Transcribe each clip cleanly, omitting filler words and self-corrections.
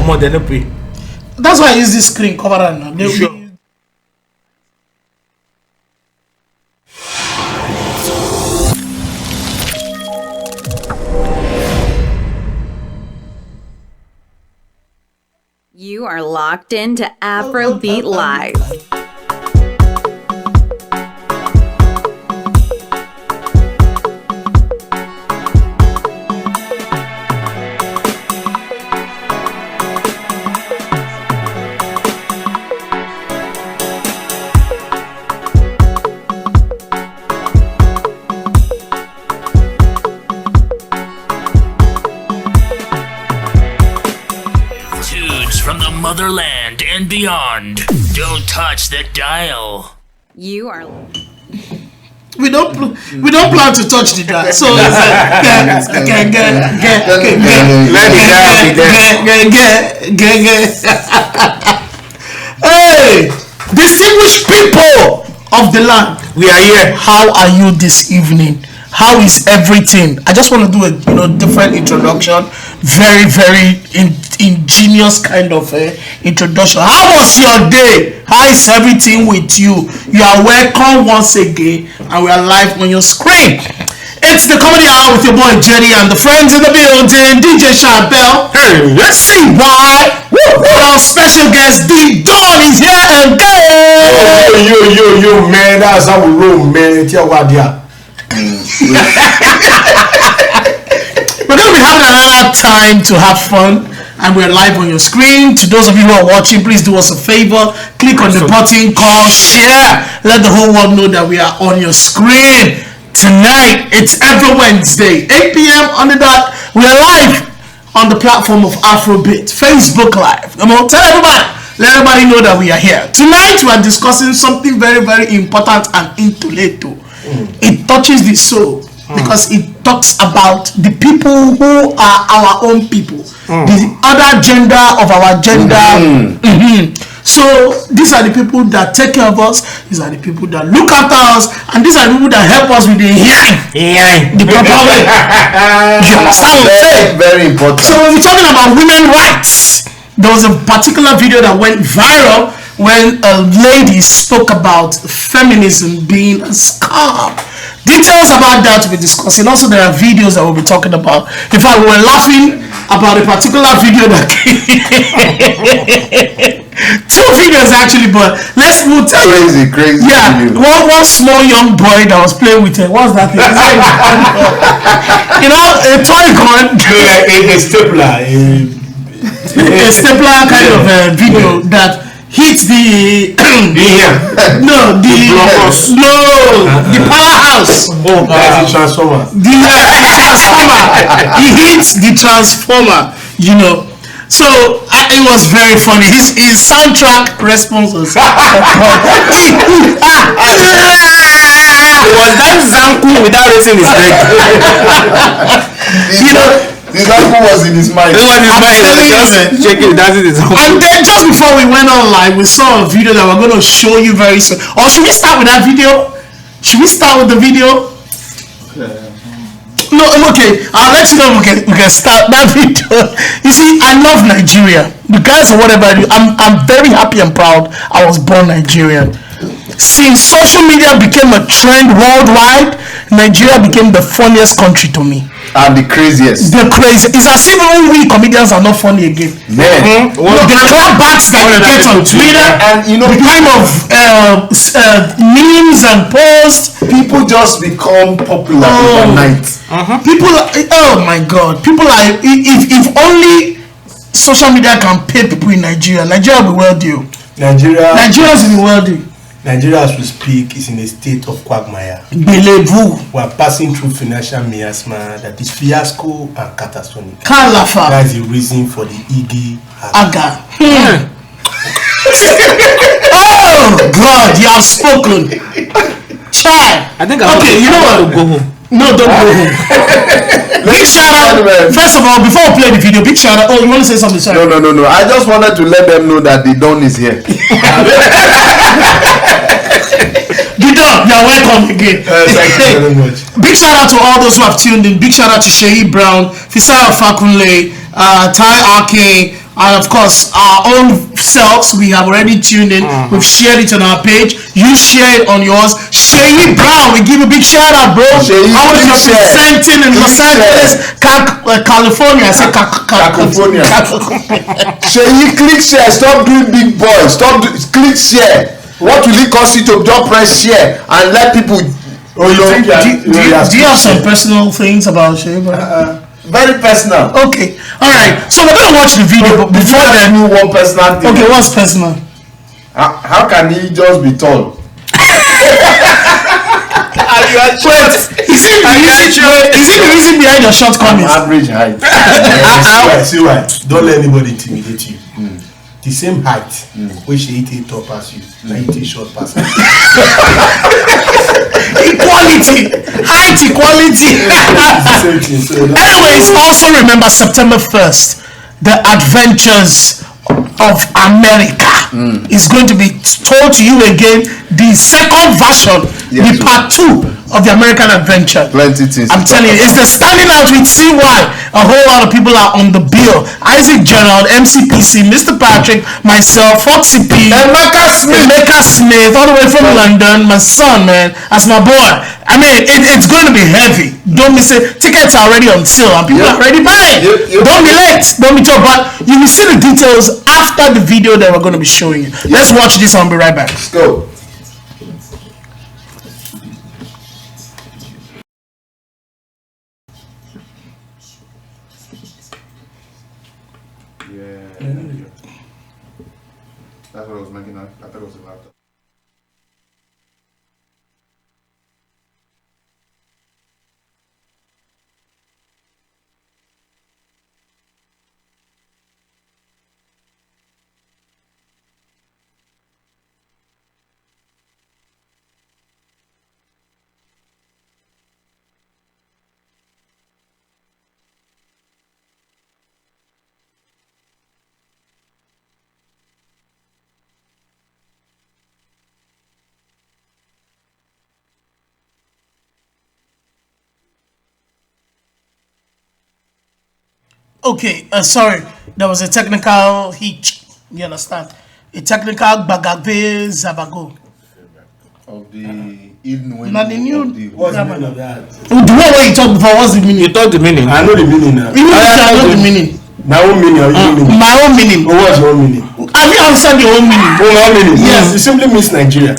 more than pay. That's why I use this screen cover that now. Sure. You are locked into AfroBeat Live. From the motherland and beyond. Don't touch the dial. You are. We don't plan to touch the dial. So it's Hey, distinguished people of the land, we are here. How are you this evening? How is everything? I just want to do a different introduction, very ingenious kind of introduction. How was your day? How is everything with you? You are welcome once again, and we are live on your screen. It's the Comedy Hour with your boy Jerry and the friends in the building, DJ Charbel. Hey, let's see why. Our special guest D Don is here again. Yo, man, that's how we roll, man. We're going to be having another time to have fun, and we're live on your screen. To those of you who are watching, please do us a favor, click on the button called share. Let the whole world know that we are on your screen tonight. It's every Wednesday 8 p.m. on the dot. We are live on the platform of AfroBeat, Facebook Live. Come on, tell everybody, let everybody know that we are here tonight. We are discussing something very important and intellectual. It touches the soul because it talks about the people who are our own people, the other gender of our gender. So these are the people that take care of us, these are the people that look after us, and these are the people that help us with the the proper way. You understand what I'm saying? Very important. So when we're talking about women's rights, there was a particular video that went viral when a lady spoke about feminism being a scam. Details about that we'll be discussing. Also, there are videos that we'll be talking about. In fact, we were laughing about a particular video that two videos actually, but let's move to crazy video. One small young boy that was playing with it. What's that thing? A toy gun. A stapler. A stapler kind of video that hits the powerhouse. The transformer. The transformer. He hits the transformer. So it was very funny. His soundtrack response was. Was that Zanku without raising his leg? The example was in his mind. It was in his mind. Just checking that is his. And then just before we went on live, we saw a video that we're going to show you very soon. Or should we start with that video? Should we start with the video? No, okay. I'll let you know we can start that video. You see, I love Nigeria. Regardless of whatever I do, I'm very happy and proud I was born Nigerian. Since social media became a trend worldwide, Nigeria became the funniest country to me. And the craziest. It's as if even we comedians are not funny again. Man. The clapbacks that you get on Twitter, and the kind of memes and posts. People just become popular overnight. People, oh my God. People are, if only social media can pay people in Nigeria will be wealthy. Nigerians will be wealthy. Nigeria, as we speak, is in a state of quagmire. Belevu. We are passing through financial miasma that is fiasco and catastrophic. Kalafa. That is the reason for the Igi Aga. Oh God, you have spoken. Child. I think you know what? Go home. No, don't go home. Big shout out. First of all, before we play the video, big shout out. Oh, you want to say something? Sorry. No. I just wanted to let them know that the Don is here. The Don, you're welcome again. Thank you very much. Big shout out to all those who have tuned in. Big shout out to Shehi Brown, Fisaya Fakunle, Tai Ake, And of course, our own selves, we have already tuned in. We've shared it on our page. You share it on yours. Sheyi Brown, we give a big shout out, bro. Sheyi, I was representing in Los Angeles, California. I said California. Sheyi, click share. Stop doing big boy. Click share. What will it cost you to just press share and let people? Do you have some personal things about Sheyi Brown? Very personal. Okay, all right. So we're gonna watch the video, but before that, do one personal thing. okay, what's personal? How can he just be tall? Wait, is it the reason behind your shortcomings? Average height. See why? Don't let anybody intimidate you. The same height, which she eat top as you, now you short pass. Equality, height equality. Anyways, also remember September 1st, the adventures of America is going to be told to you again. The second version, the part 2 of the American adventure. Plenty things. I'm telling you, it's the standing out with CY. A whole lot of people are on the bill. Isaac Gerald, MCPC, Mr. Patrick, myself, Foxy P, Emeka Smith, all the way from London, my son, man, that's my boy. I mean, it's going to be heavy. Don't miss it. Tickets are already on sale and people are already buying. Don't be late. Don't be told. But you will see the details after the video that we're going to be showing you. Let's watch this and I'll be right back. Let's go. That's what I was making. I thought it was a laptop. Okay, sorry, there was a technical hitch. You understand? A technical bagave zabago. Of the Eden Now the new. What's the meaning of that? The one where you talked before, what's the meaning? You talk the meaning. I know the meaning now. You know the meaning. My own meaning or your meaning? My own meaning. Oh, what's your own meaning? Have you understand your own meaning? Oh, my own meaning? Yes. It simply means Nigeria.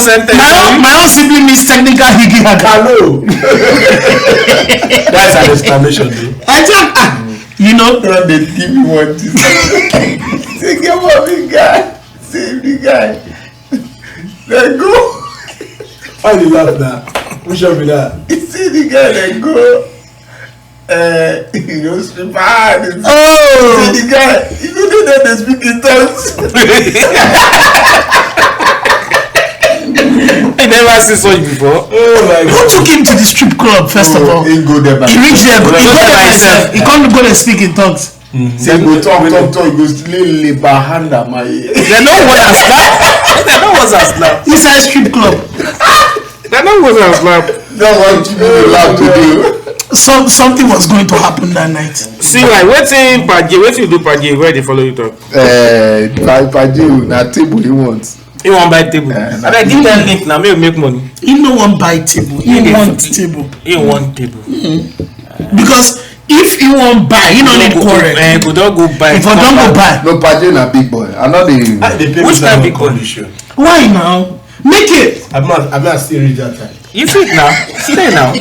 My own simply means technical higi haga. Hello. That's an exclamation though. You know, they give me one to say. Say, come on, big guy. Save the guy. Let go. Why do you laugh now? Which one be that? You see the guy, let go. You know, sleep hard. oh, See the guy. You know that they speak in tongues. I never seen such before. Oh my who God. took him to the strip club first of all? He go there by He reached there, he go there by himself. He can't go there speak in tongues. Say go talk. He goes lay hand at my ear. They know what has slapped. They know what has slapped. Inside strip club. They know what has slapped. That's what you allowed to do. So something was going to happen that night. See, like, waiting you do Paji, where they follow you talk? Paju, na table he wants. You want buy table. And I give them link now, make money. He no one buy table. He want table. He want table. Because if he won't buy, he don't need quarrel. Go don't go buy. If I don't go buy, No, Paju na big boy. I know the. Which time big boy? why now? Make it. I'm not still read that time. You fit now. See there now.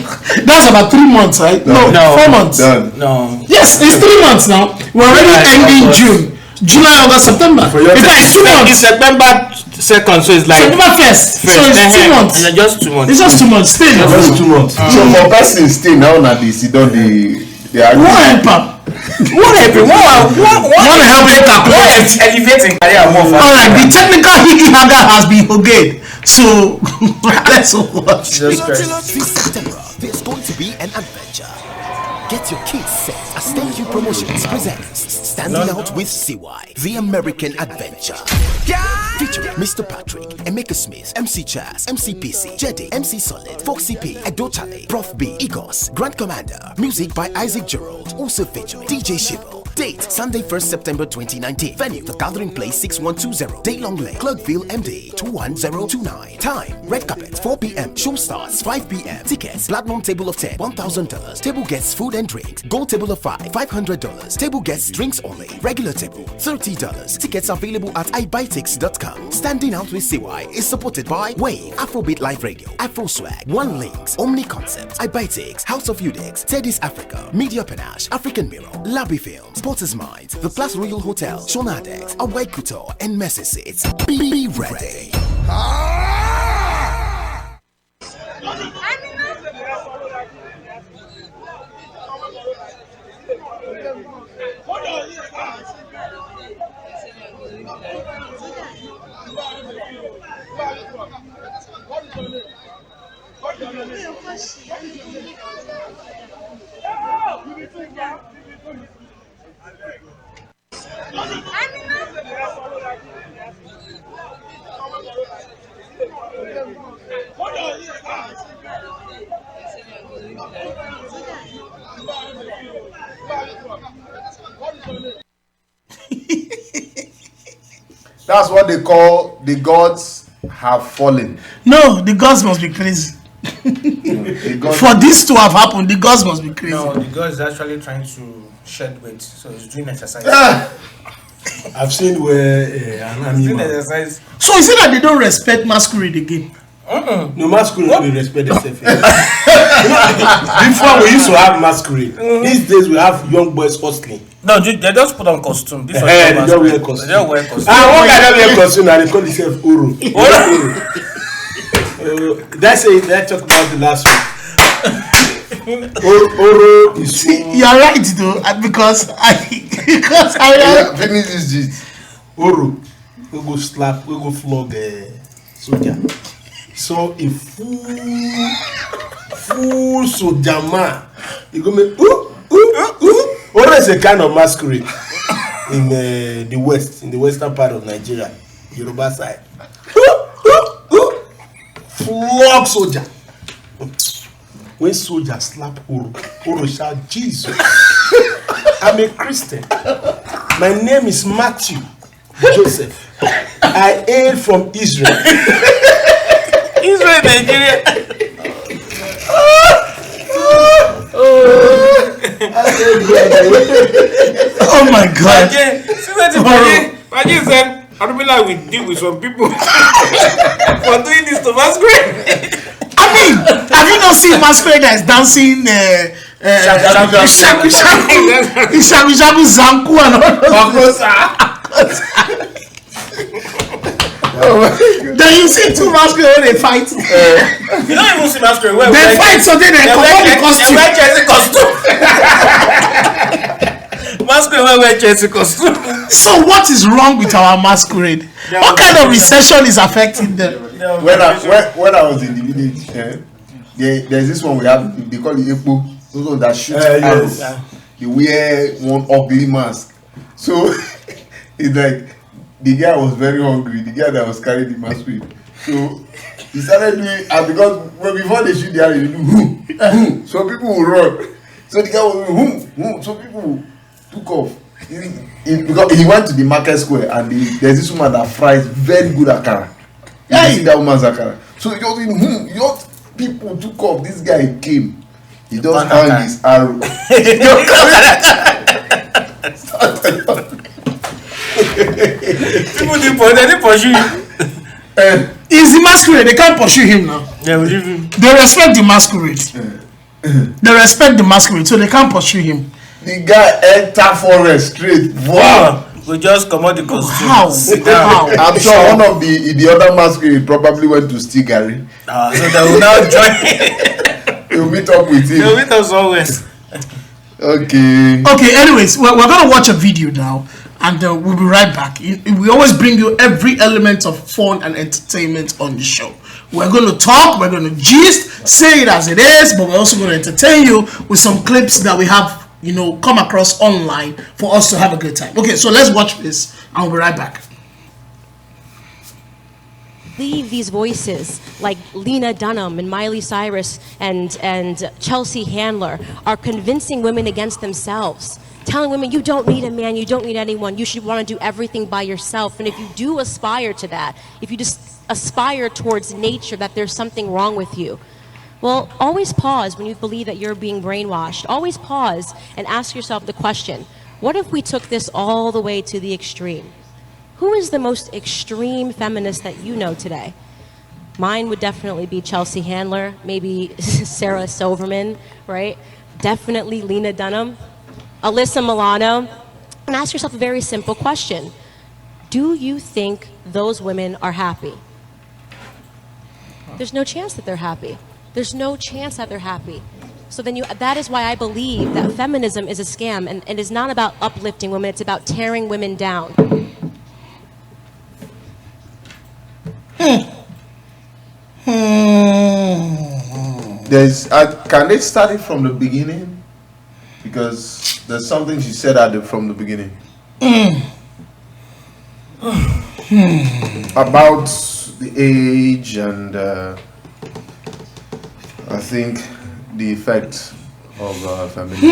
That's about 3 months, right? No, No. 4 months. Done. No. Yes, it's 3 months now. We're already ending June, July, August, September. For your In fact, it's 2 months. It's September 2nd, so it's like September 1st. So it's 2 months. And just 2 months. It's just 2 months. Still. Just 2 months. So for person stay now na the sit down the What help am? What help him? What help him calculate? Elevating career more fast. Alright, the technical higi haga has been okayed. So let's watch. This September, there's going to be an adventure. Get your kids set as Thank You Promotions presents Standing Out with CY, The American Adventure. Featuring Mr. Patrick, Emeka Smith, MC Chaz, MC PC, Jedi, MC Solid, Foxy P, Adotale, Prof B, Egos, Grand Commander. Music by Isaac Gerald. Also featuring DJ Shivo. Date Sunday 1st September 2019. Venue The Gathering Place 6120 Daylong Lane, Clerkville MD 21029. Time Red Carpet 4 p.m. Show starts 5 p.m. Tickets Platinum Table of 10 $1,000. Table gets food and drinks. Gold Table of 5 $500. Table gets drinks only. Regular table $30. Tickets available at ibuytix.com. Standing Out with CY is supported by Wave, AfroBeat Live Radio, Afro Swag, One Links, Omni Concept, ibuytix, House of Udix, Teddy's Africa, Media Panache, African Mirror, Labby Films, Porter's Minds, The Place Royal Hotel, Shonadex, Away Couture, and Messi Seats. Be ready. That's what they call the gods have fallen. No, the gods must be crazy. For this to have happened, the gods must be crazy. No, the god is actually trying to shed weight, so he's doing exercise. I've seen where an animal. Exercise. So is it that they don't respect masquerade again? No, masquerade we respect themselves. Before we used to have masquerade. These days we have young boys hustling. No, they just put on costume. This one They don't wear costume. They don't wear costume. One guy don't wear costume and they call himself Uru. That's it. Let's talk about the last one. Oro is. You're right though, because I Finish this gist. Oro. We go slap. We go flog soldier. So a full soldier man. You go make Oro is a kind of masquerade in the west, in the western part of Nigeria, Yoruba side. Flog soldier. When soldier slap Oro shout Jesus. I'm a Christian. My name is Matthew Joseph. I hail from Israel. Israel, Nigeria. oh my God. Paji said, I don't feel like we deal with some people for doing this to masquerade. I mean, have you not seen masquerade that is dancing Shaku Zanku and all those? Then you see two masquerade they fight. You don't even see masquerade. They fight so then they come on the costume. Wear Chelsea costume. Masquerade wear Chelsea costume. So what is wrong with our masquerade? What kind of recession is affecting them? When I was in the village, there's this one we have. They call it Epo. Those that shoot arrows. They wear one ugly mask. So it's like. The guy was very hungry, the guy that was carrying the masquerade. So he started doing, and because before they shoot the arrow, they do so people will run. So the guy was doing so people took off. Because he went to the market square and there's this woman that fries very good akara. You see that woman's akara. So he just people took off. This guy came. He just hung his arrow. People didn't pursue you. It's the masquerade. They can't pursue him now. Yeah, we leave him. They respect the masquerade. They respect the masquerade, so they can't pursue him. The guy enter forest straight. Wow. We just come out the costume. How? I'm sure one of the other masquerade probably went to steal Gary. So they will now join. They will meet up with him. They will meet us always. Okay. Anyways, we're gonna watch a video now. and we'll be right back. We always bring you every element of fun and entertainment on the show. We're going to talk, we're going to gist, say it as it is, but we're also going to entertain you with some clips that we have, come across online for us to have a good time. Okay, so let's watch this, and we'll be right back. Leave these voices like Lena Dunham and Miley Cyrus and Chelsea Handler are convincing women against themselves, telling women you don't need a man, you don't need anyone, you should want to do everything by yourself. And if you do aspire to that, if you just aspire towards nature, that there's something wrong with you, well, always pause when you believe that you're being brainwashed. Always pause and ask yourself the question, what if we took this all the way to the extreme? Who is the most extreme feminist that you know today? Mine would definitely be Chelsea Handler, maybe Sarah Silverman, right? Definitely Lena Dunham, Alyssa Milano. And ask yourself a very simple question. Do you think those women are happy? There's no chance that they're happy. There's no chance that they're happy. So then that is why I believe that feminism is a scam, and it is not about uplifting women, it's about tearing women down. Can they start it from the beginning? Because there's something she said from the beginning about the age and I think the effect of feminism.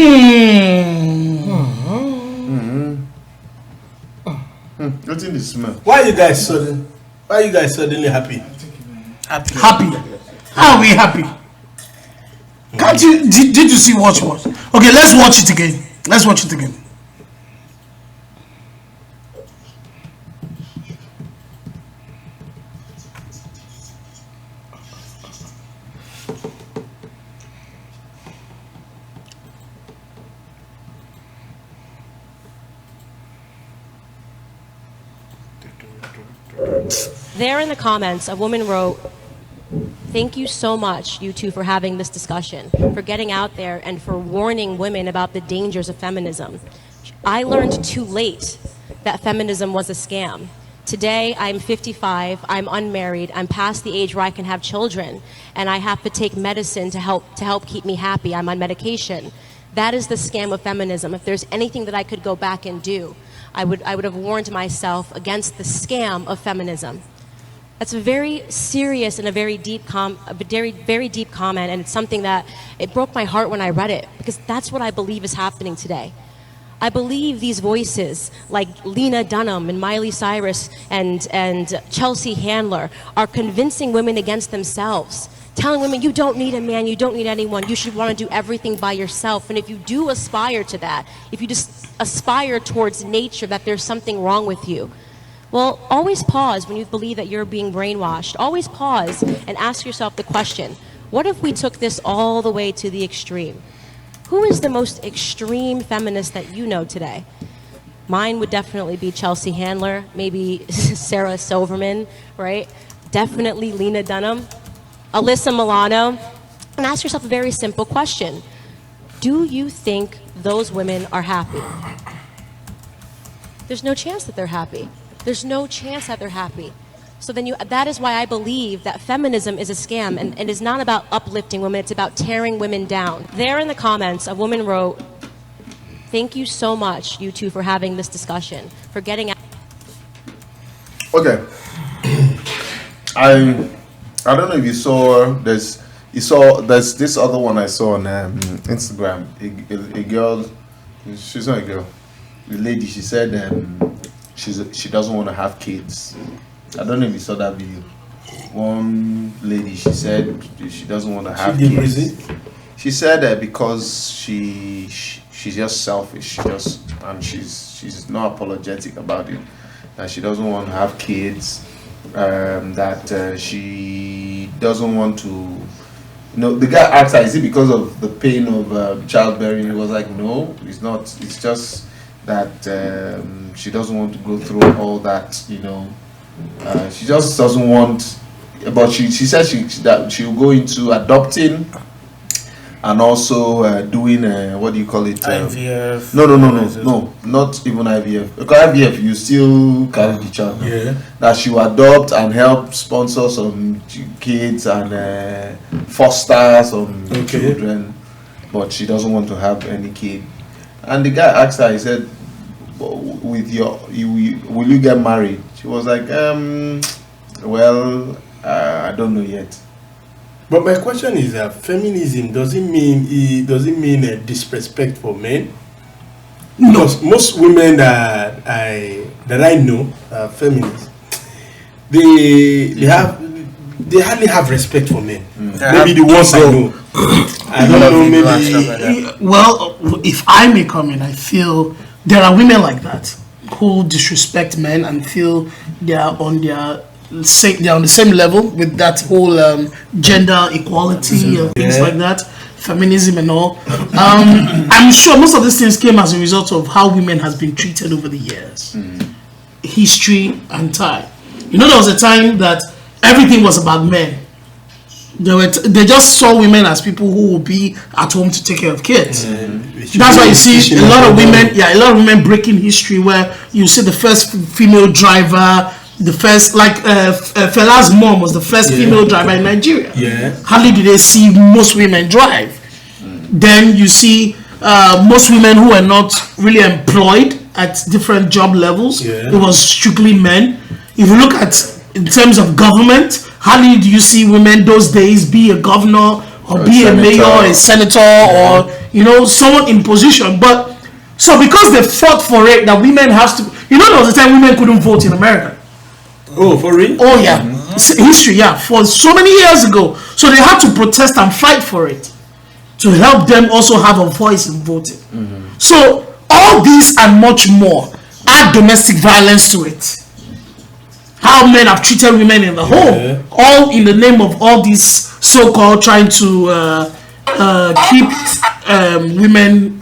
What's in the smell? Why are you guys suddenly happy? Happy. How are we happy? Can't you? Did you see watch? Okay, let's watch it again. There in the comments, a woman wrote, "Thank you so much, you two, for having this discussion, for getting out there and for warning women about the dangers of feminism. I learned too late that feminism was a scam. Today, I'm 55, I'm unmarried, I'm past the age where I can have children, and I have to take medicine to help keep me happy. I'm on medication. That is the scam of feminism. If there's anything that I could go back and do, I would have warned myself against the scam of feminism." That's a very serious and a very deep comment, and it's something that it broke my heart when I read it, because that's what I believe is happening today. I believe these voices like Lena Dunham and Miley Cyrus and Chelsea Handler are convincing women against themselves, telling women you don't need a man, you don't need anyone, you should want to do everything by yourself. And if you do aspire to that, if you just aspire towards nature, that there's something wrong with you, well, always pause when you believe that you're being brainwashed. Always pause and ask yourself the question, what if we took this all the way to the extreme? Who is the most extreme feminist that you know today? Mine would definitely be Chelsea Handler, maybe Sarah Silverman, right? Definitely Lena Dunham, Alyssa Milano. And ask yourself a very simple question. Do you think those women are happy? There's no chance that they're happy. There's no chance that they're happy. So then that is why I believe that feminism is a scam, and it is not about uplifting women, it's about tearing women down. There in the comments, a woman wrote, "Thank you so much, you two, for having this discussion, for getting out." Okay. I don't know if you saw there's this other one I saw on Instagram. A girl, she's not a girl, a lady. She said she doesn't want to have kids. I don't know if you saw that video. One lady, she said she doesn't want to have kids. She said that because she's just selfish, and she's not apologetic about it. That she doesn't want to have kids. That she doesn't want to. The guy asked her, "Is it because of the pain of childbearing?" He was like, "No, it's not. It's just that she doesn't want to go through all that, she just doesn't want." But she said that she'll go into adopting and also doing what do you call it? IVF. No, not even IVF. Because IVF, you still carry the child. Yeah. That she will adopt and help sponsor some kids and foster some children, but she doesn't want to have any kid. And the guy asked her, he said, "With will you get married?" She was like, "Well, I don't know yet." But my question is that feminism doesn't mean a disrespect for men. No. Because most women that I know are feminists. They hardly have respect for men. Maybe the ones I know. I don't know. Maybe. Well, if I may come in, I feel there are women like that who disrespect men and feel they are on the same level with that whole gender equality and things like that, feminism and all. I'm sure most of these things came as a result of how women has been treated over the years, history and time. You know, there was a time that everything was about men. They just saw women as people who would be at home to take care of kids. That's why you see a lot of women breaking history, where you see the first female driver, the first, like Fela's mom was the first female driver in Nigeria. Hardly did they see most women drive. Then you see most women who are not really employed at different job levels. It was strictly men. If you look at in terms of government, hardly do you see women those days be a governor or be a mayor, a senator, or someone in position. But so because they fought for it, that women have to, there was a time women couldn't vote in America. Oh, for real? Oh yeah, history, for so many years ago. So they had to protest and fight for it to help them also have a voice in voting. So all these and much more add domestic violence to it. How men have treated women in the home, all in the name of all these so-called trying to keep women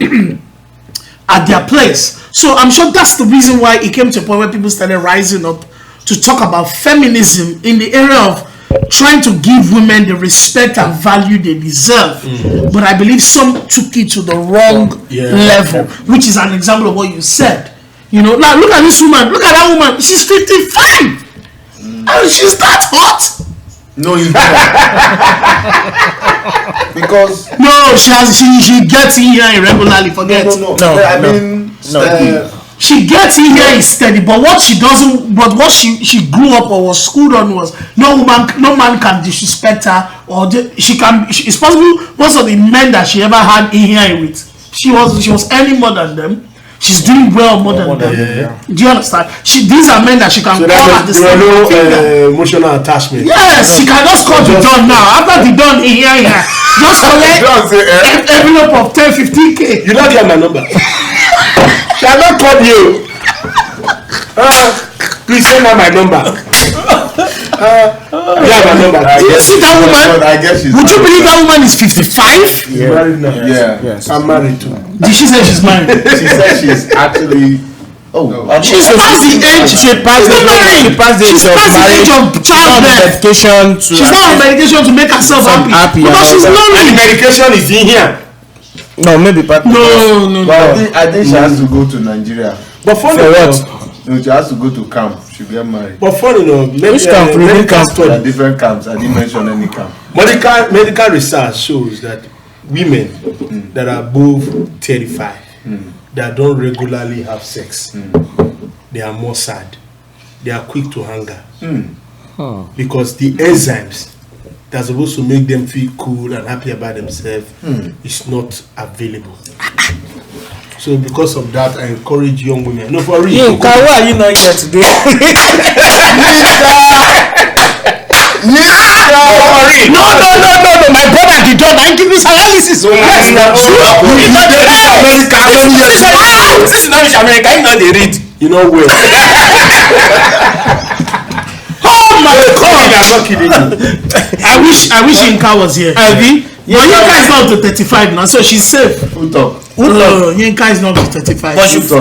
at their place. So I'm sure that's the reason why it came to a point where people started rising up to talk about feminism in the area of trying to give women the respect and value they deserve. But I believe some took it to the wrong level, which is an example of what you said. Now look at this woman, look at that woman, she's 55 and she's that hot. No, you don't. Because she gets in here irregularly. Forget. She gets in here is steady, but what she doesn't, but what she grew up or was schooled on was no man can disrespect her, or it's possible most of the men that she ever had in here with, she was earning more than them. She's doing well more than them. Do you understand? These are men that she can call at the same time. Emotional attachment. Yes, she can just call the Don now. After the Don in here, just collect envelope of 10-15K. You don't get my number. She has not called you. Please send her my number. My number. Do you see that woman? I guess she's Would you believe that woman is 55? Married now. Yes. I'm married too. Did she say she's married? She said she's actually. She's past the age. She's past the age of childbirth. She's not on medication to make herself happy. Because she's lonely. And the medication is in here. No, maybe part. No. But I think she has to go to Nigeria. But funny enough, no, she has to go to camp. She'll get married. But funny enough, which camp? There are different camps. I didn't mention any camp. Medical research shows that women that are above 35 that don't regularly have sex, they are more sad. They are quick to hunger because the enzymes that's supposed to make them feel cool and happy about themselves is not available. So because of that, I encourage young women. No, for real. Why are you not here today? No. My brother did not. I give this analysis. Yes, that's true. This is not America. You know they read. You know where? Oh my God! I'm not kidding you. I wish Yinka was here. But Yinka is not to 35 now, so she's safe. Who talk? Yinka is not to 35. But she will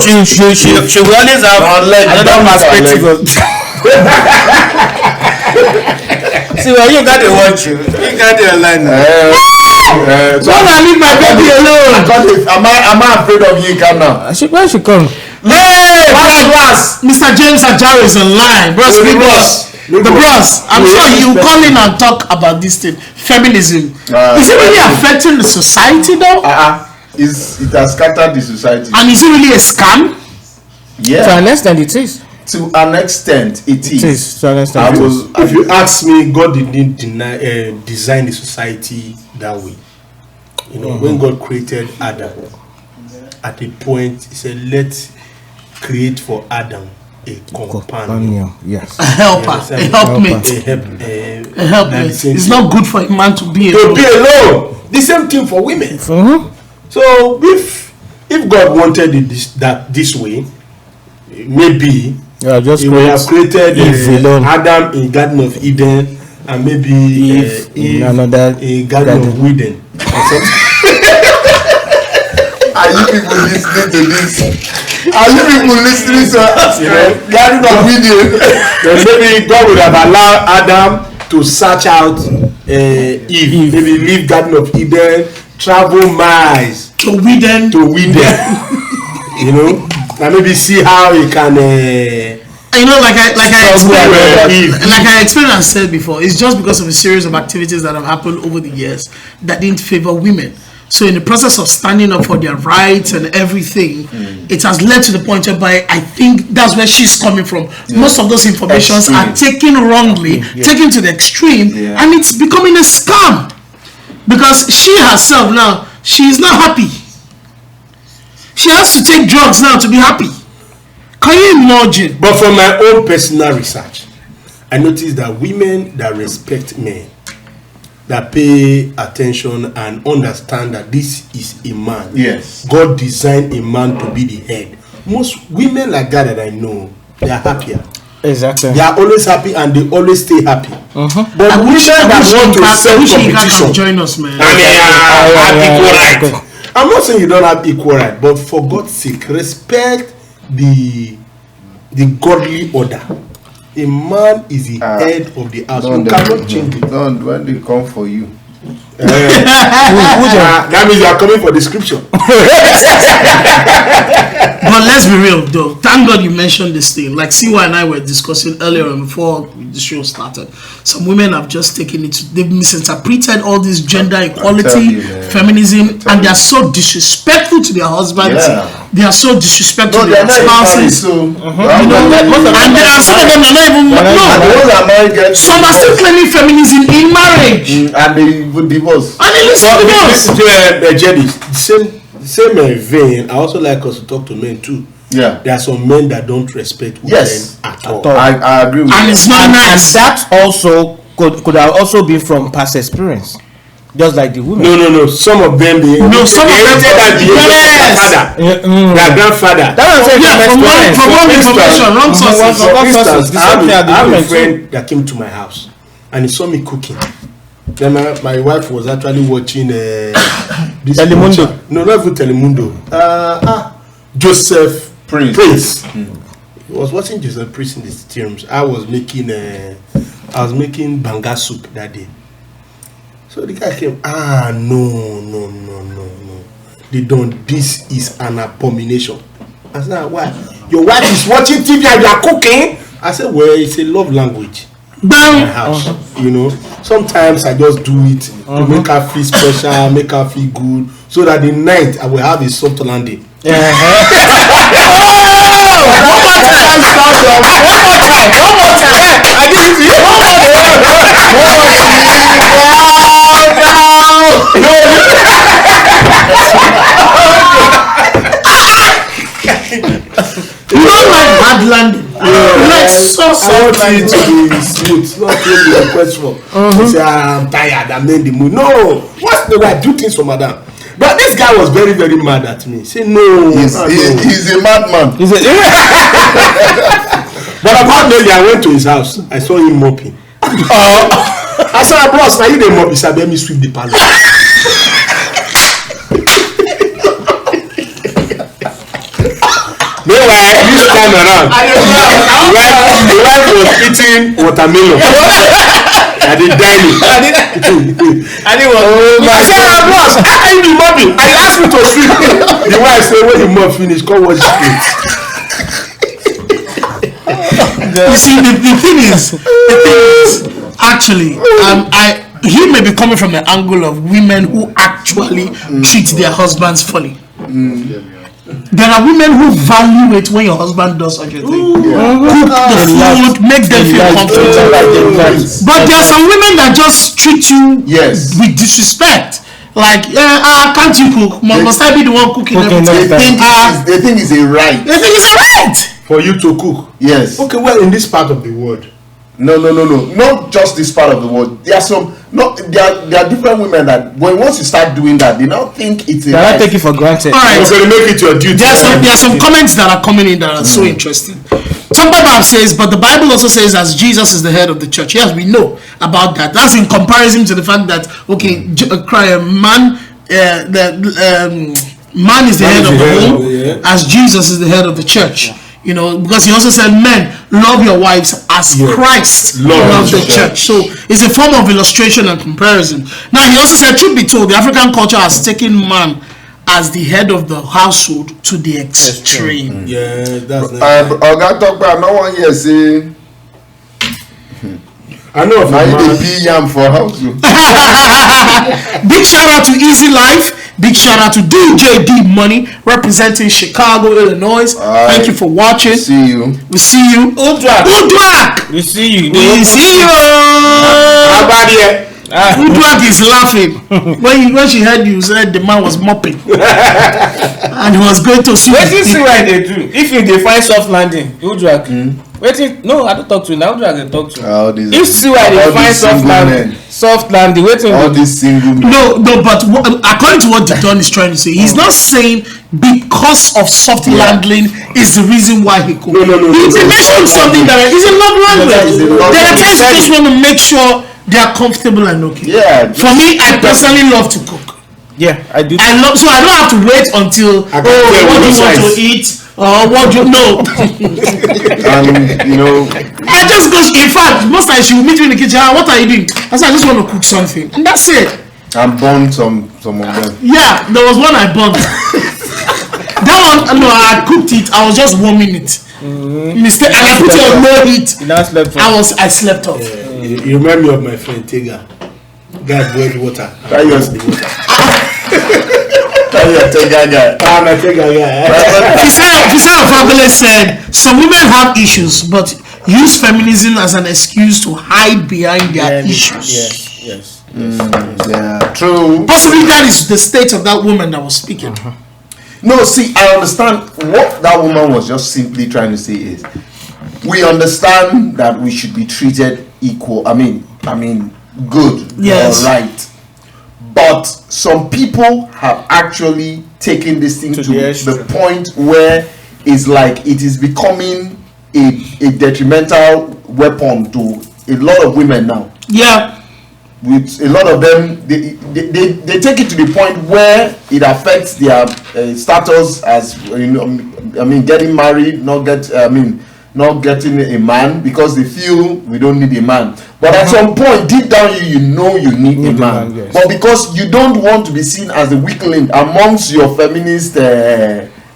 always have another perspective. See, well, you got to watch you. You got to learn. So I leave Am I afraid of Yinka now? Where she come? Hey, bros. Mr. James Ajaro is online. Bros, big boss. The bros. I'm sure you call in and talk about this thing. Feminism. Is it really affecting the society though? It has scattered the society. And is it really a scam? Yeah. To an extent, it is. To an extent, it is. To an extent, if you ask me, God didn't design the society that way. You know, when God created Adam, at a point, He said, "Let's create for Adam a companion." Yes. A helper. A helpmate. A helpmate. It's not good for a man to be alone. To be alone. The same thing for women. So if God wanted it this way, maybe He would have created Adam in Garden of Eden and maybe Eve in another Garden of Eden. Are you people listening to this? Are you people listening to Garden of Eden? Then maybe God would have allowed Adam to search out Eve. Maybe leave Garden of Eden, travel miles to Eden. You know, and maybe see how he can. You know, like I explained and said before, it's just because of a series of activities that have happened over the years that didn't favor women. So in the process of standing up for their rights and everything, it has led to the point whereby I think that's where she's coming from. Most of those informations are taken wrongly, taken to the extreme, and it's becoming a scam. Because she herself now, she is not happy. She has to take drugs now to be happy. Can you imagine? But from my own personal research, I noticed that women that respect men, that pay attention and understand that this is a man. Yes. God designed a man to be the head. Most women like that I know, they are happier. Exactly. They are always happy and they always stay happy. But I wish women that want to sell competition, join us, man. have equal right. I'm not saying you don't have equal right, but for God's sake, respect the godly order. A man is the head of the house. You cannot change it. Don't when they come for you. That means you are coming for the scripture. But let's be real though. Thank God you mentioned this thing. Like Siwa and I were discussing earlier on before the show started. Some women have just taken it. They've misinterpreted all this gender equality, feminism, and they are so disrespectful to their husbands. They are so disrespectful to their spouses. And some of them are not even. Some are still claiming feminism in marriage, and they would divorce. And they listen to the same vein. I also like us to talk to men too. Yeah, there are some men that don't respect women at all. I agree with and you. it's not nice. And that also could have also been from past experience, just like the women. No. Some of them their grandfather. For instance, I have a friend that came to my house and he saw me cooking. Then my wife was actually watching this Telemundo. No, not even Telemundo. Joseph Prince. He was watching Joseph Prince in the terms. I was making banga soup that day. So the guy came. No. They don't. This is an abomination. I said, why? Your wife is watching TV and you are cooking. I said, well, it's a love language. My house, you know. Sometimes I just do it to make her feel special, make her feel good, so that the night I will have a soft landing. One more You don't like hard landing. Like so I want it to be smooth, not really requestful. Say I'm tired, I'm in the mood. No, what's the right? Do things for madam. But this guy was very, very mad at me. Say no, he's a madman. But about maybe I went to his house. I saw him mopping. I said, boss, now you the mop. He said, let me sweep the parlor. Meanwhile, this time around, the wife was eating watermelon. I did dining. I didn't want. Oh my God, boss! I the mopping. I asked me to sleep. The wife said, when the mop finish, come watch it. You see, the thing is, actually, he may be coming from the angle of women who actually treat their husbands funny. There are women who value it when your husband does such a thing. Cook the food, make them feel comfortable. But there are some women that just treat you with disrespect. Like, can't you cook? Must I be the one cooking everything? They think it's a right. They think it's a right for you to cook. Yes. Okay, well, in this part of the world. No. Not just this part of the world. There are different women that once you start doing that, they now think it's a right. They not take it for granted. All right. So they make it your duty. There are some comments that are coming in that are so interesting. Somebody says, but the Bible also says as Jesus is the head of the church. Yes, we know about that. That's in comparison to the fact that man is the head of the home, as Jesus is the head of the church. You know, because he also said, men, love your wives as Christ loves the church. So it's a form of illustration and comparison. Now, he also said, truth be told, the African culture has taken man as the head of the household to the extreme. Yeah, that's Oga talk about no one here say. I know now you dey yam for house. Big shout out to Easy Life. Big shout out to DJ D Money representing Chicago, Illinois. Thank you for watching. We see you. Udwak. We see you. We see you. How about here? Udwak is laughing when she heard you said the man was mopping and he was going to sue. What do you see why they do? If they find soft landing, Udwak. No, I don't talk to you now. Udwak they talk to. If you see why they find soft landing, waiting. All these single men. No, but according to what Don is trying to say, he's not saying because of soft landing is the reason why he could. No. He's mentioning something that is a love language. There are times you just want to make sure they are comfortable and okay. Yeah. For me, I personally love to cook. Yeah, I do. So I don't have to wait until what do you want to eat or what do you know. I just go. In fact, most times she will meet me in the kitchen. What are you doing? I said I just want to cook something, and that's it. And burn some of them. Yeah, there was one I burned. That one, no, I cooked it. I was just warming it. Mistake, and I put it on low heat. I slept off. You remind me of my friend Tega. God boil the water. Fisaya Fabule said some women have issues, but use feminism as an excuse to hide behind their issues. Yes. Yeah, true. Possibly that is the state of that woman that was speaking. No, see, I understand what that woman was just simply trying to say is we understand that we should be treated equal. I mean, good, yes, right. But some people have actually taken this thing to the point where it's like it is becoming a detrimental weapon to a lot of women now. Yeah. With a lot of them, they take it to the point where it affects their status as getting married, not getting a man because they feel we don't need a man. But at some point, deep down you know you need a man. Yes. But because you don't want to be seen as a weakling amongst your feminist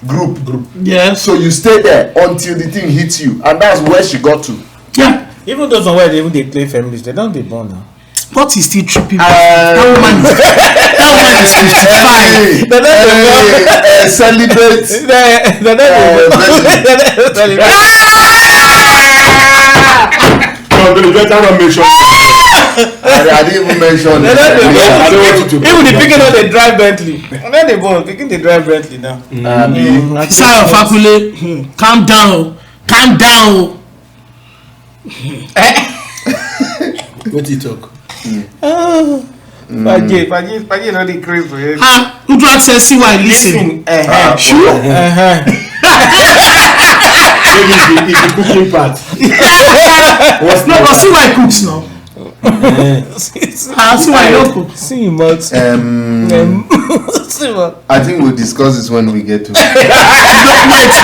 group. Yeah. So you stay there until the thing hits you, and that's where she got to. Yeah. Even those where they claim feminists, they don't be born now. What is still tripping? That woman is 55. Celebrate. I didn't even mention it. I don't want you to. Even the picking up they drive Bentley. And then they born picking they drive Bentley now. Fisaya Fakule, calm down. What do you talk? Paji not the crazy for him. Udrak says, see why listen. Sure. Maybe it's the cooking part. No, but see why cooks now. See why I don't cook. See, but I think we'll discuss this when we get to it. Wait,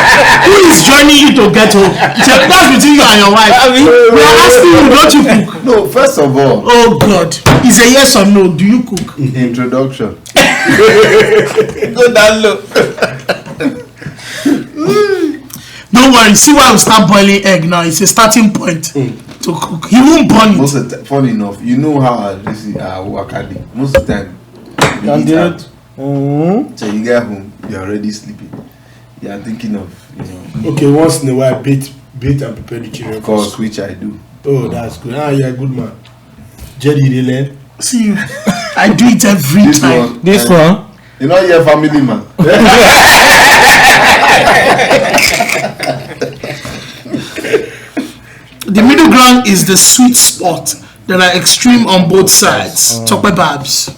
who is joining you to get home? That's between you and your wife. We are asking you, don't you cook? No, first of all. Oh God, it's a yes or no. Do you cook? Introduction. Go down low. Don't worry. See why we start boiling egg now. It's a starting point to cook. He won't burn it. Funny enough, you know how this is wakadi. Most of the time, you eat out. So you get home, you're already sleeping. You are thinking of, Okay, once in a while, bait and prepare the children. Of course, which I do. Oh, that's good. You're a good man. Jerry, they learn. See, I do it every time. This one? You know, you're a family man. The middle ground is the sweet spot. There are extreme on both sides. Tope Babs.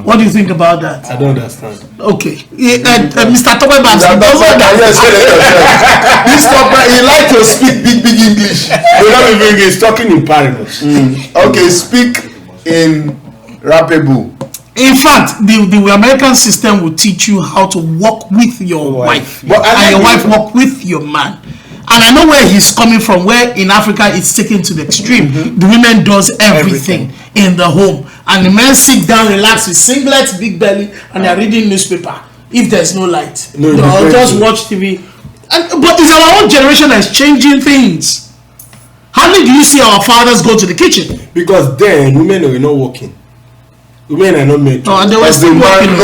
What do you think about that? I don't understand. Okay. Mr. Tope Babs. This Tope, he like to speak big English. He's talking in parables. Okay, speak in rappable. In fact, the American system will teach you how to work with your wife. And your wife work with your man. And I know where he's coming from, where in Africa it's taken to the extreme. The women does everything in the home. And the men sit down, relax with singlets, big belly, and they're reading newspaper. If there's no light. Or just watch TV. But it's our own generation that's changing things. Hardly do you see our fathers go to the kitchen. Because then, women were not working. Women are not made to. And they were still working.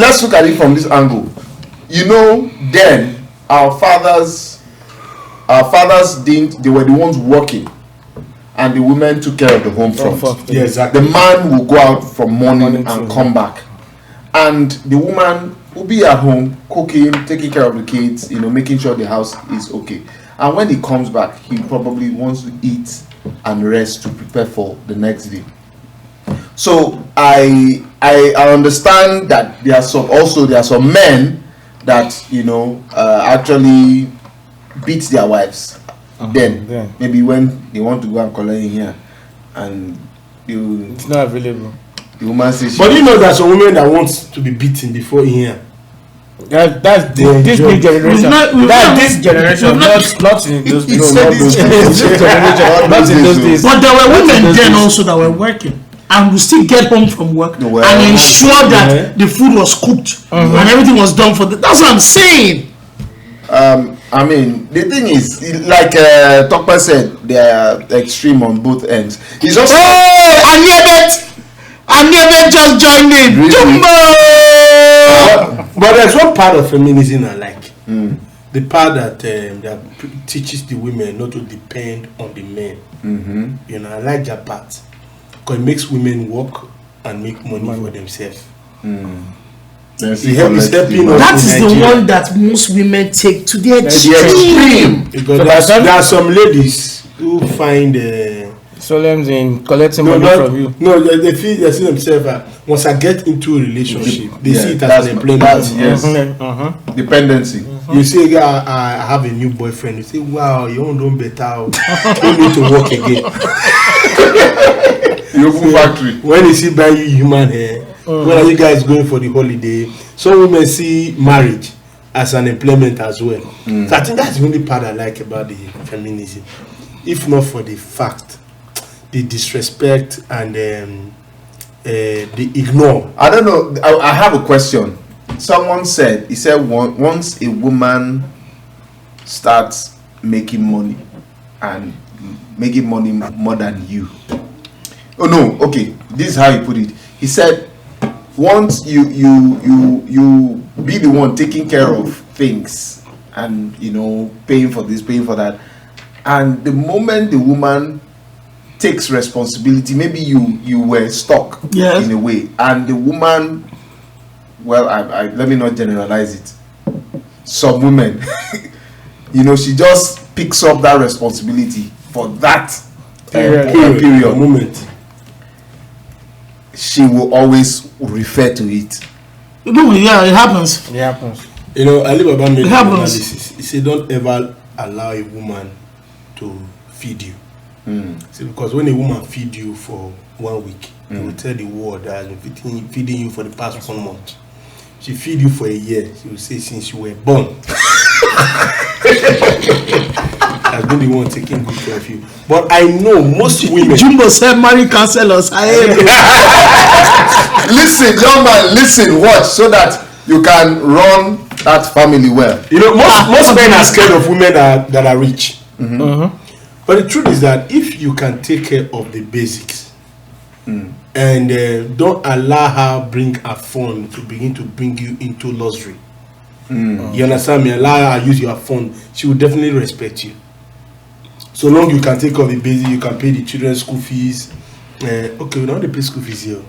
Let's look at it from this angle. You know, then our fathers didn't. They were the ones working, and the women took care of the home front. Yeah, exactly. The man will go out from morning and come back, and the woman will be at home cooking, taking care of the kids, making sure the house is okay. And when he comes back, he probably wants to eat and rest to prepare for the next day. So I understand that there are some men that actually beat their wives. Then maybe when they want to go and collect in here, and it's not available. The woman says, but you know there's a woman that wants to be beaten before in here. That's this new generation. This generation, not in those days. Not in those days. But there were women then also that were working and would still get home from work and ensure that the food was cooked and everything was done for them. That's what I'm saying. I mean, the thing is, like Tokpa said, they are extreme on both ends. It's just I never just joined in. Really? But there's one part of feminism I like. The part that teaches the women not to depend on the men. I like that part because it makes women work and make money for themselves. That is the one that most women take to the extreme. Because there are some ladies who find solemn in collecting money from you. No, they see themselves. Once I get into a relationship, they see it as an employment. Dependency. You say, I have a new boyfriend. You say, wow, you don't better. You need to work again. You open factory. When you see buying you human hair, when are you guys going for the holiday? Some women see marriage as an employment as well. So I think that's the only part I like about the feminism. If not for the fact, the disrespect and the ignore. I don't know. I have a question. Someone said, once a woman starts making money and making money more than you. Oh no, okay. This is how he put it. He said, once you be the one taking care of things and paying for this, paying for that, and the moment the woman takes responsibility, maybe you were stuck in a way, and the woman, well, I let me not generalize it, some women she just picks up that responsibility for that period moment. She will always refer to it. No, yeah, it happens. It happens. Alibaba made an analysis. He said, don't ever allow a woman to feed you. See, because when a woman feed you for 1 week. They will tell the world that has been feeding you for the past 1 month. She feed you for a year. She will say since you were born. I've been the one taking good care of you. But I know most women. Jumbo said marry counselors. Listen, young man, listen, watch so that you can run that family well. You know, most men are scared of women that are rich. But the truth is that if you can take care of the basics and don't allow her bring her phone to begin to bring you into luxury. You understand me? Allow her use your phone. She will definitely respect you. So long you can take care of the basics, you can pay the children's school fees. Okay, we don't pay school fees here.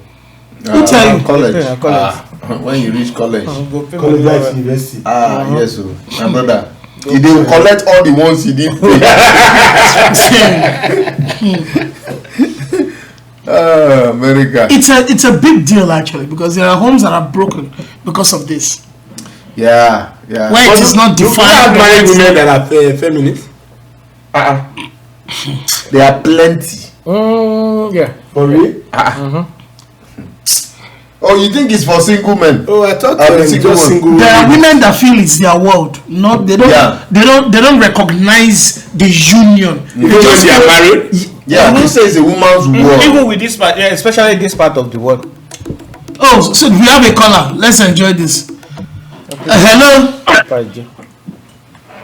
Who tell you? College. When you reach college. College like university. Yes, so my brother. They will collect all the ones you didn't pay. America. It's a big deal actually because there are homes that are broken because of this. Yeah. Where it is not defined. You have married women that are feminists. There are plenty. Yeah. For real? Oh, you think it's for single men? Oh, I thought single. There are women that feel it's their world. They don't recognize the union. Because they are married. Yeah, who says a woman's world? Even with this part, especially this part of the world. Oh, so we have a caller. Let's enjoy this. Hello.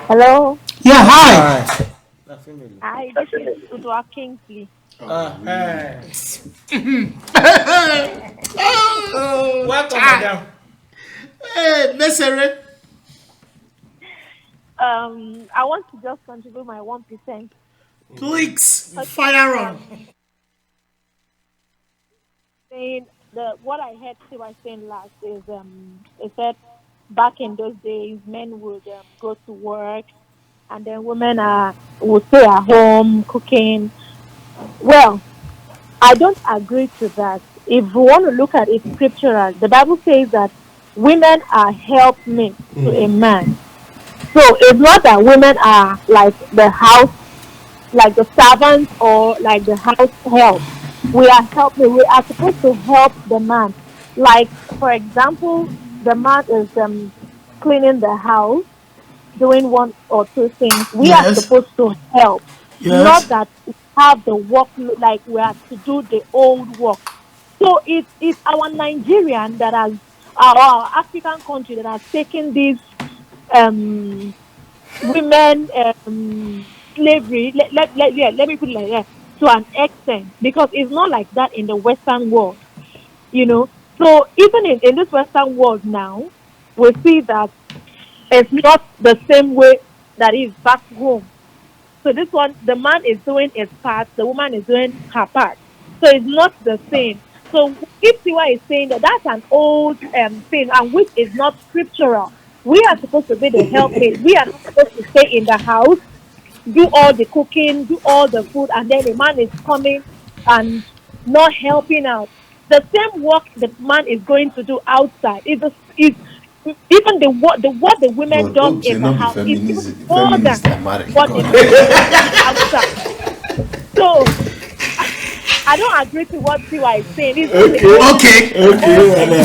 Hello. Yeah. Hi. Hi. This is Udwa Kingsley. Welcome, madam. Hey, Mesere. I want to just contribute my 1%. Please, fire on. Saying what I heard she was saying last is it said back in those days men would go to work and then women would stay at home cooking. Well, I don't agree to that. If we want to look at it scriptural, the Bible says that women are helpmates to a man. So it's not that women are like the house, like the servants or like the house help. We are helping. We are supposed to help the man. Like, for example, the man is cleaning the house, doing 1 or 2 things. We are supposed to help. Not that we have the work, like we have to do the old work. So it's our Nigerian that has, our African country that has taken this women slavery, let me put it like that, to an extent, because it's not like that in the Western world, you know. So even in this Western world now, we see that it's not the same way that is back home. So this one, the man is doing his part, the woman is doing her part. So it's not the same. So if Tiwa is saying that that's an old thing, and which is not scriptural, we are supposed to be the helpmates. We are not supposed to stay in the house, do all the cooking, do all the food, and then the man is coming and not helping out. The same work the man is going to do outside is even what the women do in the house is more than what they do outside. So I don't agree to what Tiwa is saying. Okay.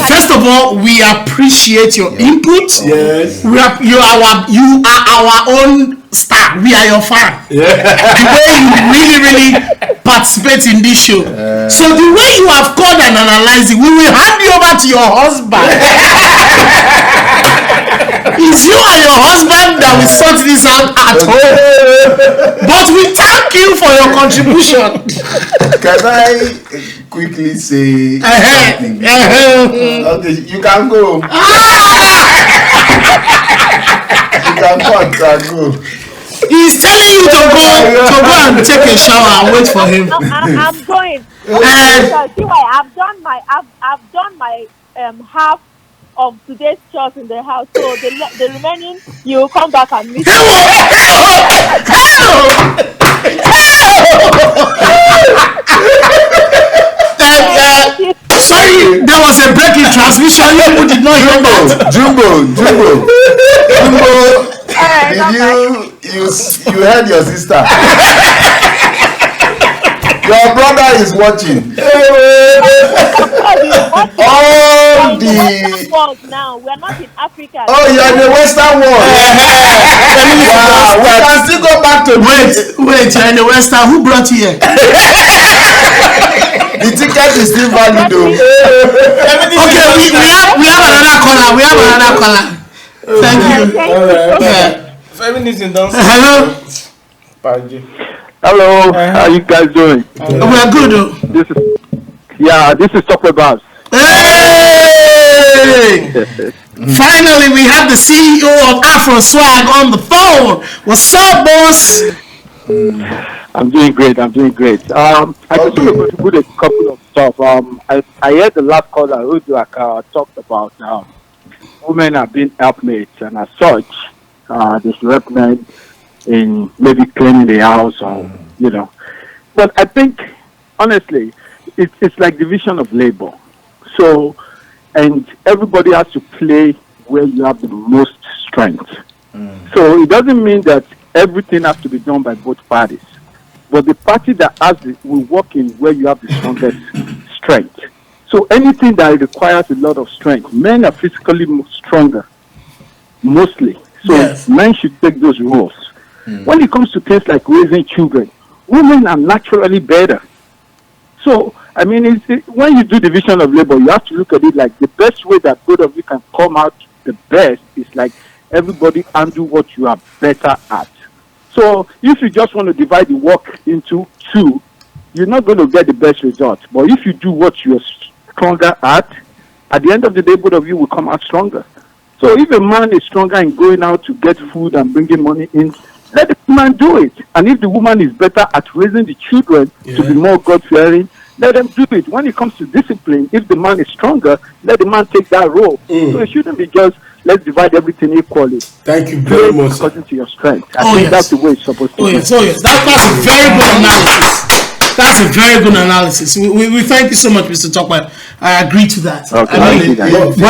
First of all, we appreciate your input. Yes. You are our own star. We are your fan. The way you really participate in this show. So the way you have called and analyzed it, we will hand you over to your husband. It's you and your husband that will sort this out at home. But we thank you for your contribution. Can I quickly say something? Okay, you can go. You can go. He's telling you to go and take a shower and wait for him. I'm going. I've done my half of today's chores in the house, so the remaining you will come back and meet. Sorry, there was a break in transmission. You did not hear that. Jumbo. Did you heard your sister? Your brother is watching. All the world now. We're not in Africa. Oh, you're in the Western world. Wow, we can still go back to wait, you're in the Western. Who brought you here? The ticket is still valid though. Okay, we have another caller. We have another caller. Thank you. Feminism don't. Hello. Hello. How you guys doing? We are good. This is Chocolate Babs. Hey! Finally, we have the CEO of Afro Swag on the phone. What's up, boss? I'm doing great. I just want to put a couple of stuff. I heard the last caller who talked about women are being helpmates, and as such, they should help men in maybe cleaning the house or But I think honestly, it's like division of labor. So, and everybody has to play where you have the most strength. So it doesn't mean that everything has to be done by both parties. But the party that will work in where you have the strongest strength. So anything that requires a lot of strength, men are physically stronger, mostly. So men should take those roles. When it comes to things like raising children, women are naturally better. So, I mean, when you do division of labor, you have to look at it like the best way that both of you can come out the best is like everybody handle what you are better at. So, if you just want to divide the work into two, you're not going to get the best result. But if you do what you're stronger at the end of the day, both of you will come out stronger. So, if a man is stronger in going out to get food and bringing money in, let the man do it. And if the woman is better at raising the children to be more God-fearing, let them do it. When it comes to discipline, if the man is stronger, let the man take that role. So it shouldn't be just, let's divide everything equally. Thank you very much. According to your strength. I think that's the way it's supposed to be. Yes. That's a very good analysis. That's a very good analysis. We thank you so much, Mr. Tokwe. I agree to that. Okay, but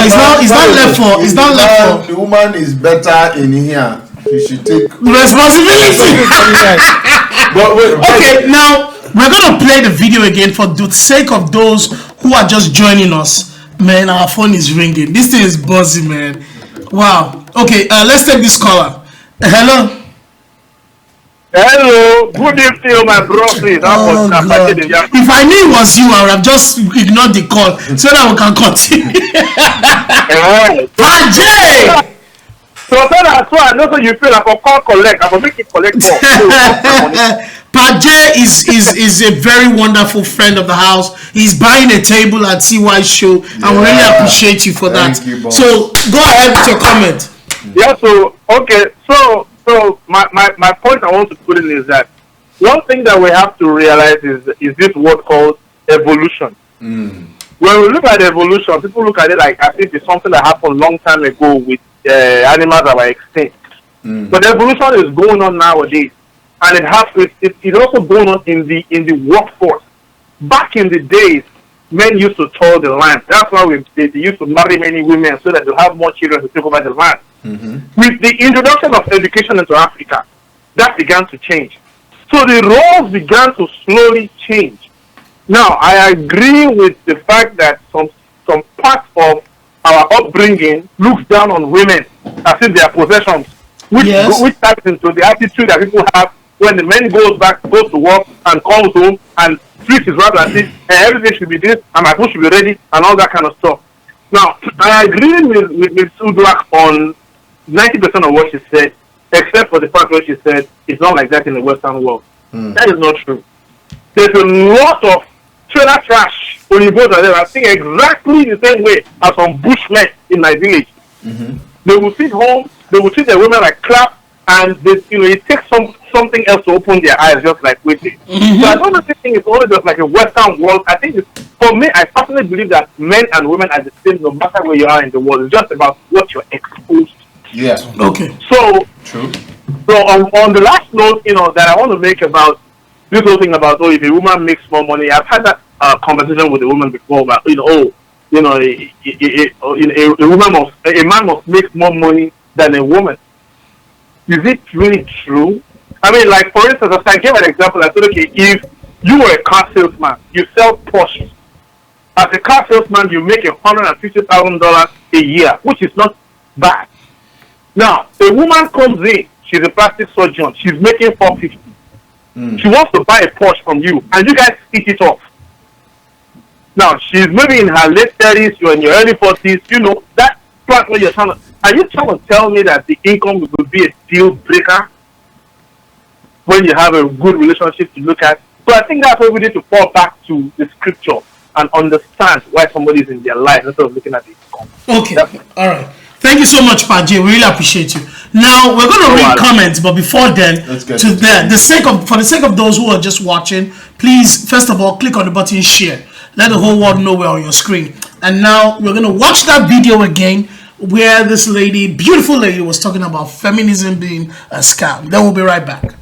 it's not left for. The woman is better in here. She should take responsibility. Okay, now we're gonna play the video again for the sake of those who are just joining us. Man, our phone is ringing. This thing is buzzing, man. Wow. Okay, let's take this caller. Hello. Hello. Good evening, my bro. Please. If I knew it was you, I would have just ignored the call so that we can continue. Ajay! So I know so you feel like a call collect. I will make it collect more. Pajay is a very wonderful friend of the house. He's buying a table at CY show, and we really appreciate you for that. So go ahead with your comment. Yeah. So okay. So my point I want to put in is that one thing that we have to realize is this word called evolution. When we look at evolution, people look at it like as if it's something that happened a long time ago with animals that were extinct. But evolution is going on nowadays, and it's also going on in the workforce. Back in the days, men used to toil the land. That's why they used to marry many women so that they'll have more children to take over the land. With the introduction of education into Africa, that began to change. So the roles began to slowly change. Now, I agree with the fact that some parts of our upbringing looks down on women as if they are possessions, which taps into the attitude that people have when the man goes to work and comes home and treats his wife as if everything should be this and my food should be ready and all that kind of stuff. Now, I agree with Sudrak on 90% of what she said, except for the part where she said it's not like that in the Western world. That is not true. There's a lot of trailer trash when you go to them. I think exactly the same way as some bushmen in my village. They will sit home, they will treat their women like crap, and it takes something else to open their eyes, just like waiting. So I don't think it's only just like a Western world. I think for me, I personally believe that men and women are the same no matter where you are in the world. It's just about what you're exposed to. Yeah. Okay. So true. So on the last note, that I want to make about this whole thing about if a woman makes more money, I've had that conversation with a woman before about a man must make more money than a woman. Is it really true? I mean, like for instance, as I gave an example, I said, okay, if You are a car salesman. You sell Porsche. As a car salesman, you make $150,000 a year, which is not bad. Now, a woman comes in. She's a plastic surgeon. She's making $450. She wants to buy a Porsche from you, and you guys hit it off. Now, she's maybe in her late 30s, you're in your early 40s. You know, that's what you're trying to... Are you trying to tell me that the income will be a deal breaker when you have a good relationship to look at? So I think that's why we need to fall back to the scripture and understand why somebody is in their life instead of looking at the income. Okay, all right. Thank you so much, Paji. We really appreciate you. Now we're going to read comments, but before then, for the sake of those who are just watching, please first of all click on the button share. Let the whole world know we're on your screen. And now we're going to watch that video again, where this lady, beautiful lady, was talking about feminism being a scam. Then we'll be right back.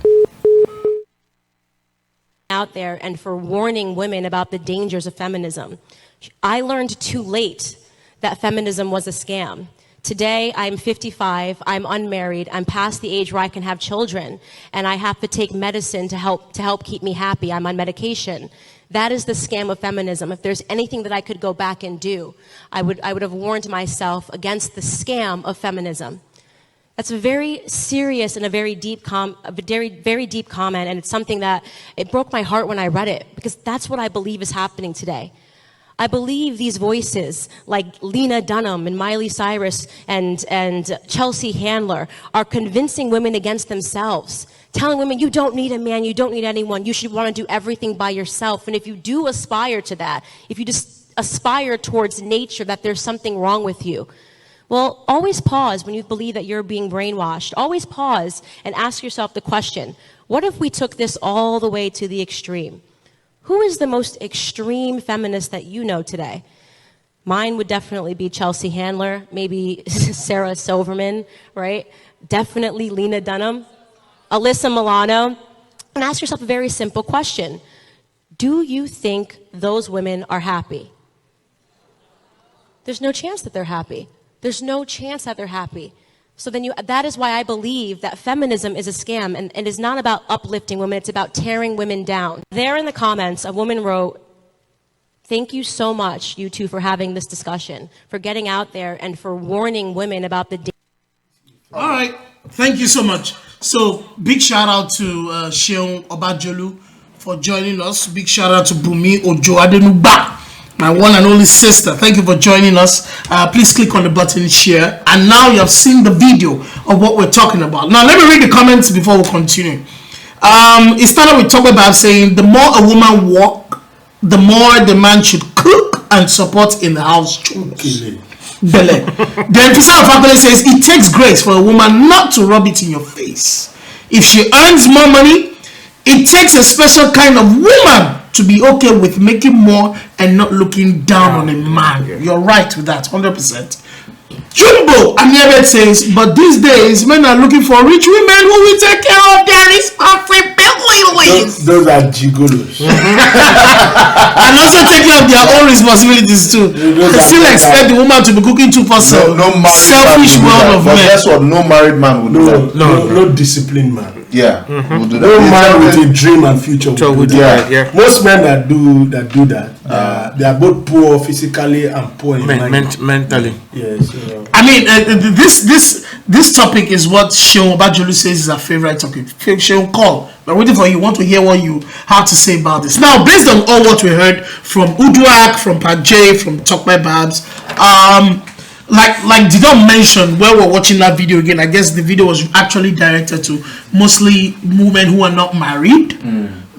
Out there and for warning women about the dangers of feminism. I learned too late that feminism was a scam. Today, I'm 55, I'm unmarried, I'm past the age where I can have children, and I have to take medicine to help keep me happy. I'm on medication. That is the scam of feminism. If there's anything that I could go back and do, I would have warned myself against the scam of feminism. That's a very serious and a very deep comment, and it's something that it broke my heart when I read it, because that's what I believe is happening today. I believe these voices like Lena Dunham and Miley Cyrus and Chelsea Handler are convincing women against themselves, telling women, you don't need a man, you don't need anyone, you should want to do everything by yourself. And if you do aspire to that, if you just aspire towards nature, that there's something wrong with you, well, always pause when you believe that you're being brainwashed. Always pause and ask yourself the question, what if we took this all the way to the extreme? Who is the most extreme feminist that you know today? Mine would definitely be Chelsea Handler, maybe Sarah Silverman, right? Definitely Lena Dunham, Alyssa Milano. And ask yourself a very simple question. Do you think those women are happy? There's no chance that they're happy. There's no chance that they're happy. So then that is why I believe that feminism is a scam, and it is not about uplifting women, it's about tearing women down. There in the comments, a woman wrote, thank you so much, you two, for having this discussion, for getting out there and for warning women about the dangers. All right, thank you so much. So big shout out to Sheon Obajolu for joining us. Big shout out to Bumi Ojo Adenuba, my one and only sister. Thank you for joining us. Please click on the button share. And now you have seen the video of what we're talking about. Now let me read the comments before we continue. It started with Talk About saying the more a woman walk, the more the man should cook and support in the house chores. Then Fisher Fakole says it takes grace for a woman not to rub it in your face. If she earns more money, it takes a special kind of woman to be okay with making more and not looking down on a man. You're right with that, 100%. Jumbo Amiabet says, but these days men are looking for rich women who will take care of their responsibilities. Those are gigolos. And also take care of their own responsibilities too. They still expect the woman to be cooking 2-for-7. Selfish world of men. But that's what no married man would do. No disciplined man. Yeah, we'll do that. No man with a dream and future would do that. Yeah. Most men that do that, they are both poor physically and poor mentally. Yes. I mean, this topic is what Sheon Obajolu says is her favorite topic. Sheon, call. We're waiting for you. Want to hear what you have to say about this. Now, based on all what we heard from Uduak, from Pat J, from Talk by Babs, like did not mention when we're watching that video again, I guess the video was actually directed to mostly women who are not married,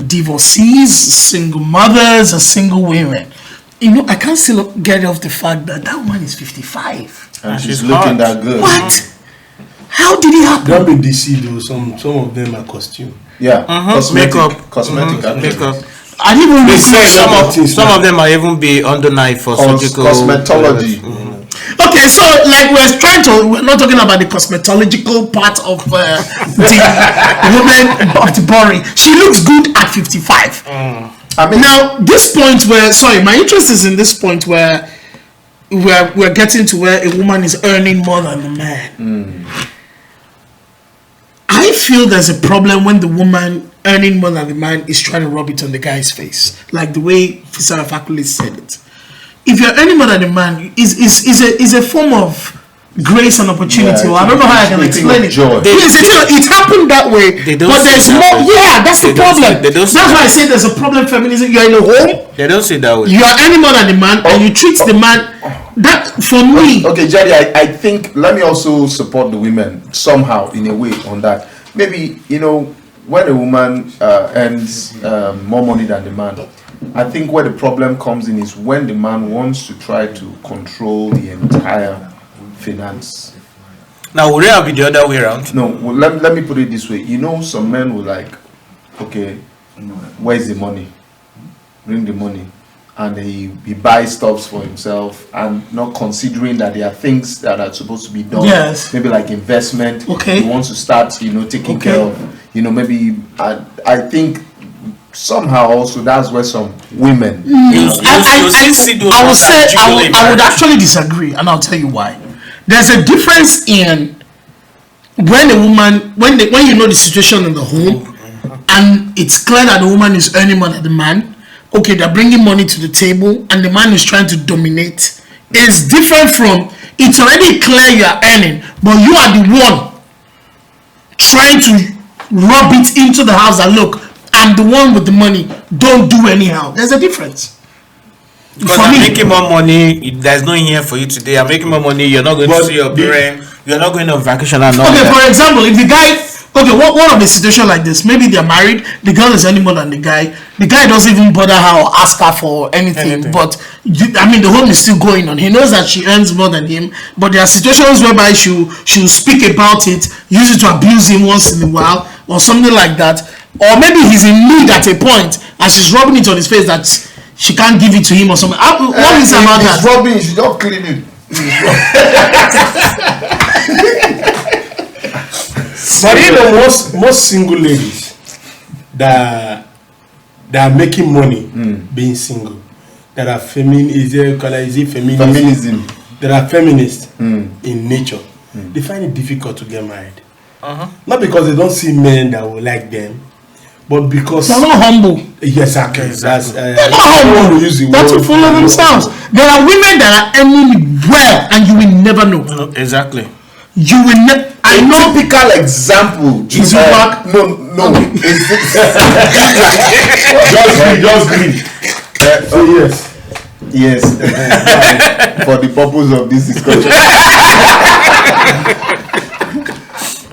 divorcees, single mothers, or single women. You know, I can't still get off the fact that woman is 55 and she's looking that good. What? How did it happen? Don't be deceived though. Some of them are costume. Yeah, cosmetic. Makeup. I didn't even some of them are even be under knife for surgical cosmetology. Okay, so like we're not talking about the cosmetological part of the woman of the body. She looks good at 55. I mean, now this point my interest is in this point where we're getting to where a woman is earning more than the man. I feel there's a problem when the woman earning more than the man is trying to rub it on the guy's face, like the way Fisara Fakuli said it. If you're earning more than the man, is a form of grace and opportunity. I don't know how I can explain it. It happened that way, but there's more. Yeah, that's the problem. That's why I say there's a problem. Feminism. You're in a home. They don't say that way. You are earning more than the man, and you treat the man. That for me. Okay, Jerry. I think let me also support the women somehow in a way on that. Maybe when a woman earns more money than the man, I think where the problem comes in is when the man wants to try to control the entire finance. Now, would it be the other way around? No, well, let me put it this way. Some men will like, okay, where's the money? Bring the money. And he buys stuff for himself and not considering that there are things that are supposed to be done. Yes. Maybe like investment. Okay. He wants to start, taking care of, maybe, I think somehow also that's where some women. I would actually disagree, and I'll tell you why. There's a difference in when a woman, when you know the situation in the home, and it's clear that the woman is earning more than the man. Okay, they're bringing money to the table, and the man is trying to dominate. It's different from it's already clear you are earning, but you are the one trying to rub it into the house and look, I'm the one with the money. Don't do anyhow. There's a difference. Because I'm making more money, there's no in here for you today. I'm making more money, you're not going to see your parents, you're not going on vacation and all that. For example, if the guy, one of the situation like this, maybe they're married, the girl is earning more than the guy doesn't even bother her or ask her for anything. But the home is still going on. He knows that she earns more than him, but there are situations whereby she'll speak about it, use it to abuse him once in a while or something like that. Or maybe he's in need at a point and she's rubbing it on his face that she can't give it to him or something. What is about that? He's rubbing, she don't clean it. But most single ladies that are making money being single, that are feminism, that are feminists in nature, they find it difficult to get married. Not because they don't see men that will like them, but because they're not humble. Yes, exactly. They're not humble. They're too full of themselves. There are women that are earning well, and you will never know. Exactly. You will never. I know. Typical example. Is it back? No. Just green. Yes. For the purpose of this discussion.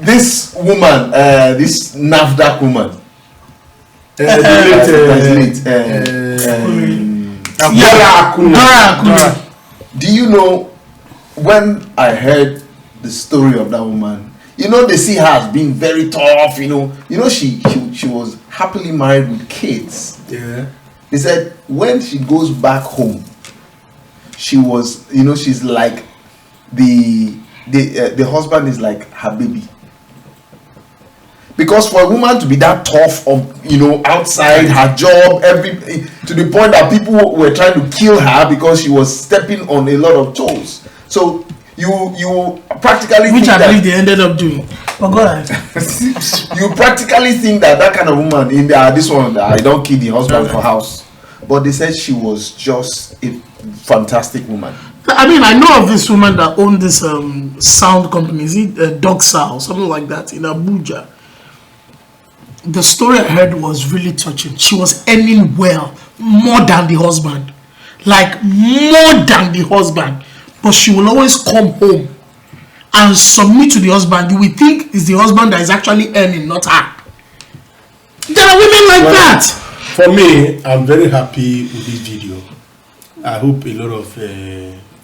This woman, this NAFDAC woman. Do you know, when I heard the story of that woman, they see her as being very tough, she was happily married with kids. Yeah. They said when she goes back home, she was, she's like the husband is like her baby. Because for a woman to be that tough, outside her job, to the point that people were trying to kill her because she was stepping on a lot of toes. So you practically which I believe they ended up doing. But go ahead. You practically think that kind of woman in there, this one, I don't kill the husband for house. But they said she was just a fantastic woman. I know of this woman that owned this sound company. Is it Dog Sound, something like that, in Abuja? The story I heard was really touching. She was earning well, more than the husband. Like, more than the husband. But she will always come home and submit to the husband. You will think it's the husband that is actually earning, not her. There are women like that. For me, I'm very happy with this video. I hope a lot of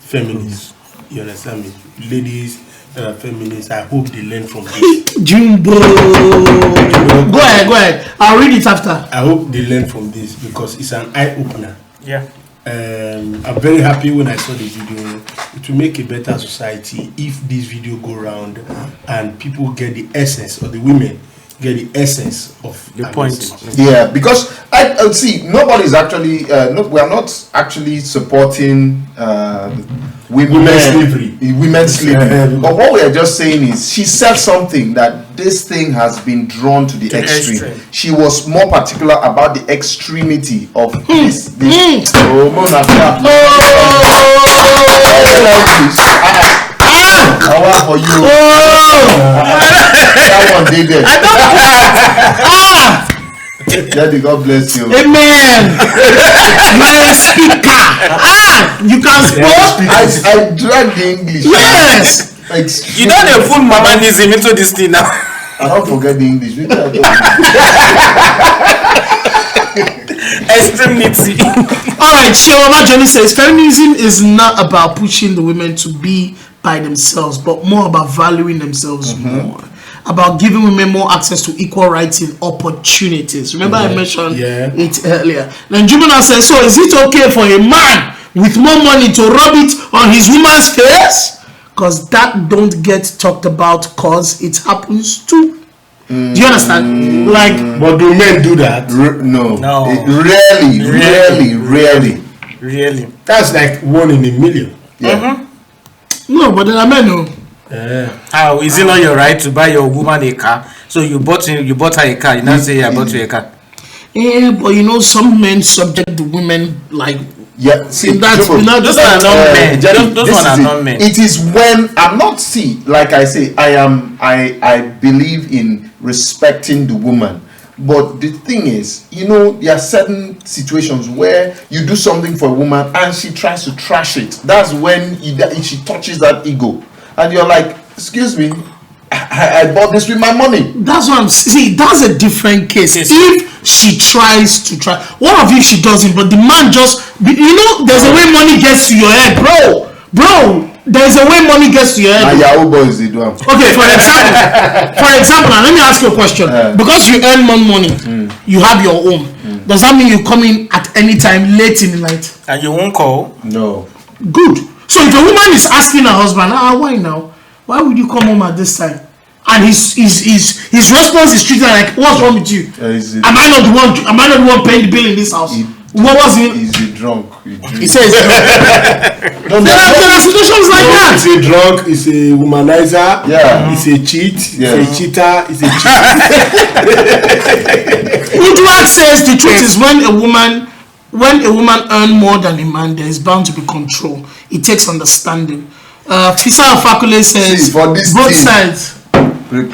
feminists, you understand me, ladies that are feminists, I hope they learn from this. Jumbo. Go ahead. I'll read it after. I hope they learn from this because it's an eye-opener. Yeah. I'm very happy when I saw the video. It will make a better society if this video go around and people get the essence, or the women get the essence of the point. Yeah, because I see nobody's actually we are not actually supporting women's slavery. Women's slavery. But what we are just saying is, she said something that this thing has been drawn to the extreme. She was more particular about the extremity of this. Oh, Mona. For you. That one did it. Daddy, God bless you. Amen. You're a speaker. You can speak. I dragged the English. Yes. You don't have full mamanism into this thing now. I don't forget the English. Extremity. Alright, Shawama Johnny says feminism is not about pushing the women to be by themselves, but more about valuing themselves more. About giving women more access to equal rights and opportunities. Remember I mentioned it earlier. Then Jumana says, so is it okay for a man with more money to rub it on his woman's face? Because that don't get talked about because it happens too. Do you understand? But do men do that? No. Rarely. That's like 1 in a million. No, but there are men who. How is it not your right to buy your woman a car? So you bought her a car. You now say I bought you a car. Yeah, but you know some men subject the women see, those are not men. Those are not men. It is when I'm not like I say, I believe in respecting the woman. But the thing is, there are certain situations where you do something for a woman and she tries to trash it. That's when she touches that ego. And you're like, excuse me, I bought this with my money. That's what I'm saying. That's a different case. If she tries to what if she doesn't? But the man just, there's a way money gets to your head, bro. There's a way money gets to your head. And Yahoo boys, they do. Okay, for example, now let me ask you a question. Because you earn more money, you have your own. Does that mean you come in at any time late in the night? And you won't call? No. Good. So if a woman is asking her husband, why now? Why would you come home at this time? And his response is treated like, what's wrong with you? Am I not the one paying the bill in this house? What was it? Is he drunk? He says there are situations like that. Is he drunk? Is a womanizer? Yeah. Is a cheat? Is a cheater? Is a cheat? Uduak says the truth is when a woman earns more than a man, there is bound to be control. It takes understanding. Fisa Fakule says both sides need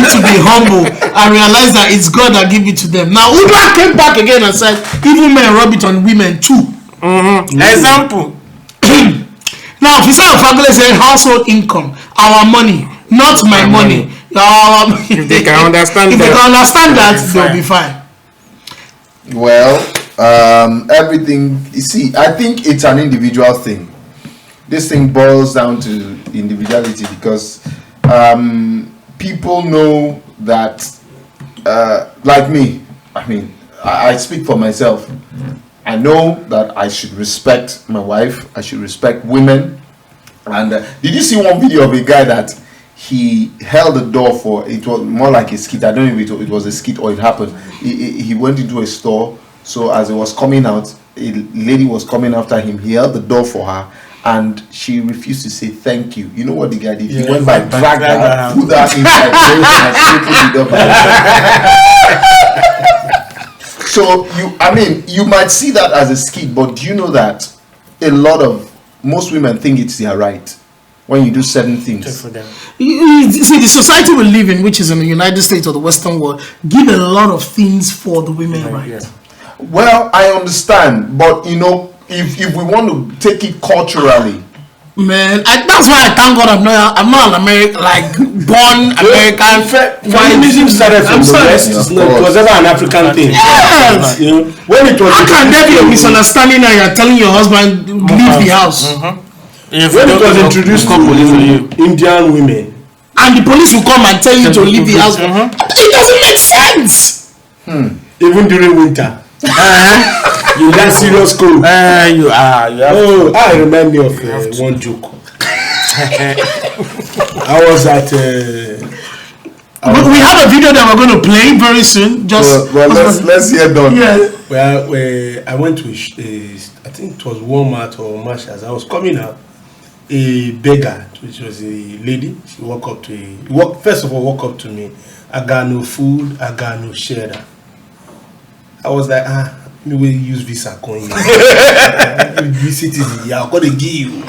to be humble and realize that it's God that give it to them. Now Uduak came back again and said even men rub it on women too. Example. Now Fisa Fakule said household income, our money, not my money. If they can understand that, they'll be fine. Well, everything, you see, I think it's an individual thing. This thing boils down to individuality because people know that, like me, I speak for myself. I know that I should respect my wife, I should respect women. And did you see one video of a guy that he held the door for, it was more like a skit, I don't know if it was a skit or it happened. He went into a store, so as he was coming out, a lady was coming after him, he held the door for her, and she refused to say thank you. You know what the guy did? He went by dragged her, put her inside. So you might see that as a skit, but do you know that most women think it's their right when you do certain things? For them. You see, the society we live in, which is in the United States or the Western world, give a lot of things for the women right. Yeah. Well, I understand, but if we want to take it culturally, man, that's why I thank God I'm not an American, born American. Feminism started from the West. It was ever an African thing. Yes. When it was, how can there be a misunderstanding and you're telling your husband leave the house? When it was introduced to Indian women, and the police will come and tell you to leave the house, it doesn't make sense. Even during winter. You got serious cold. I remind me of one joke. I was at We have a video that we're going to play very soon. Just well, let's hear done. Yeah. Well, I went to I think it was Walmart or Marshalls. I was coming out. A beggar, which was a lady, she walked up to first of all walked up to me. I got no food, I got no shelter. I was like, we use Visa coin. Citizen, I'm gonna give you.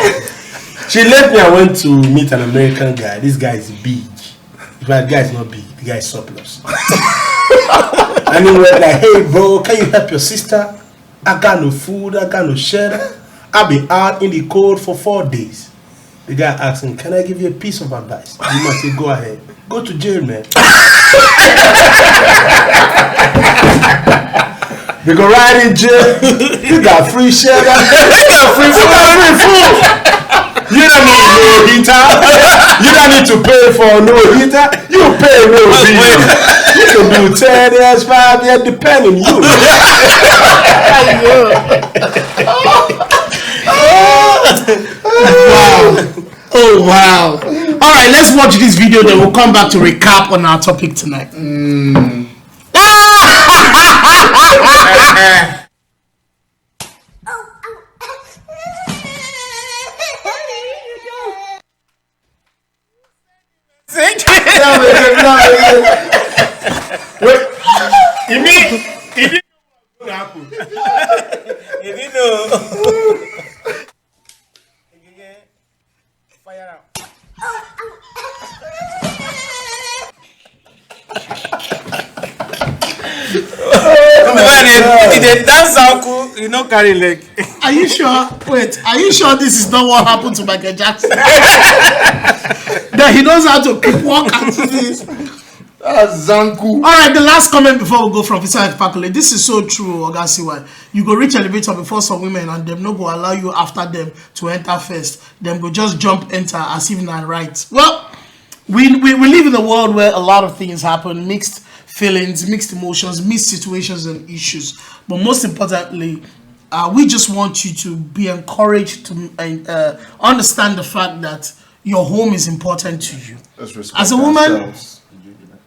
She left me. I went to meet an American guy. This guy is big. But the guy is not big. The guy is surplus. And he was like, hey bro, can you help your sister? I got no food, I got no shelter. I'll be out in the cold for 4 days. The guy asked him, can I give you a piece of advice? The man said, go ahead. Go to jail, man. Because right in jail, you got free shelter, you got free food. You don't need no heater. You don't need to pay for no heater. You pay no bill. You can do 10 years, 5 years, depending on you. Wow. Oh wow. Alright, let's watch this video, then we'll come back to recap on our topic tonight. Wait, you mean it didn't happen? You didn't know. Fire out. They dance uncle, you know, carry leg. Are you sure? Wait, are you sure this is not what happened to Michael Jackson? That he knows how to walk and do this. Zanku. Alright, the last comment before we go from Fisher Pakule. This is so true, Ogasiwa. You go reach elevator before some women and them no go allow you after them to enter first. Them go just jump enter as if not right. Well, we live in a world where a lot of things happen, mixed feelings, mixed emotions, mixed situations and issues. But most importantly, we just want you to be encouraged to understand the fact that your home is important to you. As a woman,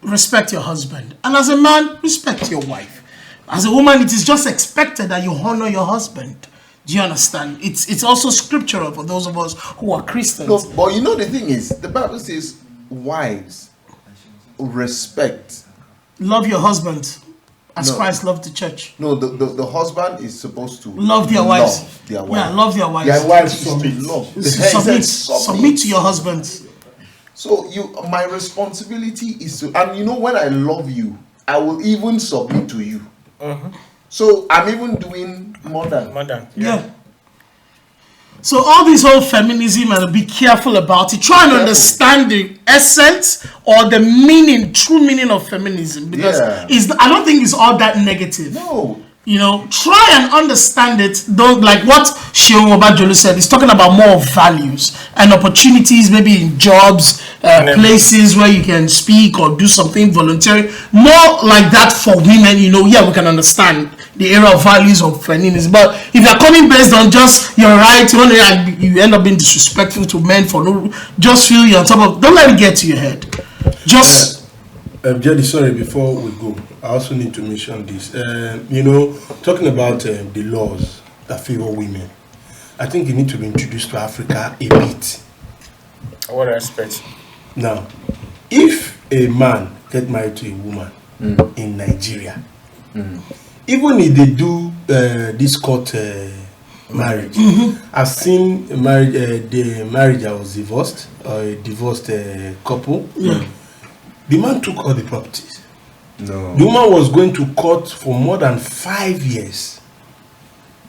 respect your husband. And as a man, respect your wife. As a woman, it is just expected that you honor your husband. Do you understand? It's also scriptural for those of us who are Christians. No, but you know the thing is, the Bible says, wives, respect. Love your husband as Christ loved the church. No, the husband is supposed to love their wives. Their wives. Yeah, love their wives. Their wives submit. Love. Submit to your husband. So my responsibility is to, and you know, when I love you, I will even submit to you. So I'm even doing more than. Yeah. So all this whole feminism, and be careful about it. Try and understand the essence or the meaning, true meaning of feminism, because I don't think it's all that negative. No. You know, try and understand it. Don't like what Sheon Obajolu said. He's talking about more values and opportunities, maybe in jobs, places where you can speak or do something voluntary. More like that for women. You know, we can understand the area of values of feminism. But if you're coming based on just your right, you end up being disrespectful to men for no. Just feel you're on top of. Don't let it get to your head. Just. Jedi, sorry, before we go, I also need to mention this. You know, talking about the laws that favor women, I think you need to be introduced to Africa a bit. What aspect? Now, if a man get married to a woman in Nigeria, even if they do this court marriage, I've seen the marriage that was divorced, or a divorced couple. The man took all the properties. No. The woman was going to court for more than 5 years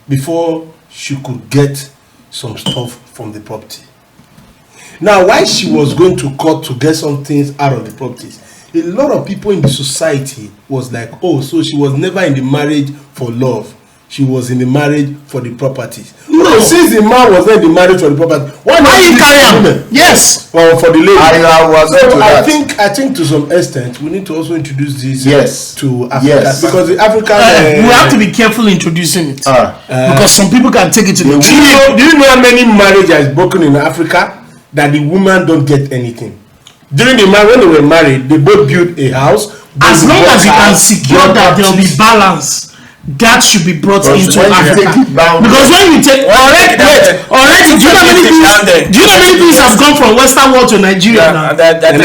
before she could get some stuff from the property. Now, while she was going to court to get some things out of the properties, a lot of people in the society was like, oh, so she was never in the marriage for love. She was in the marriage for the properties. No, since the man was not in the marriage for the property, why not you carry women? Yes. Or for the lady. I think to some extent we need to also introduce this to Africa. Yes. Because the African we have to be careful introducing it. Because some people can take it to the do you know how many marriages are broken in Africa that the woman don't get anything? During the when they were married, they both built a house. As long as you can secure that there will be balance, that should be brought into Africa. Because when you take already, do you know many things have gone from Western world to Nigeria now? They've taken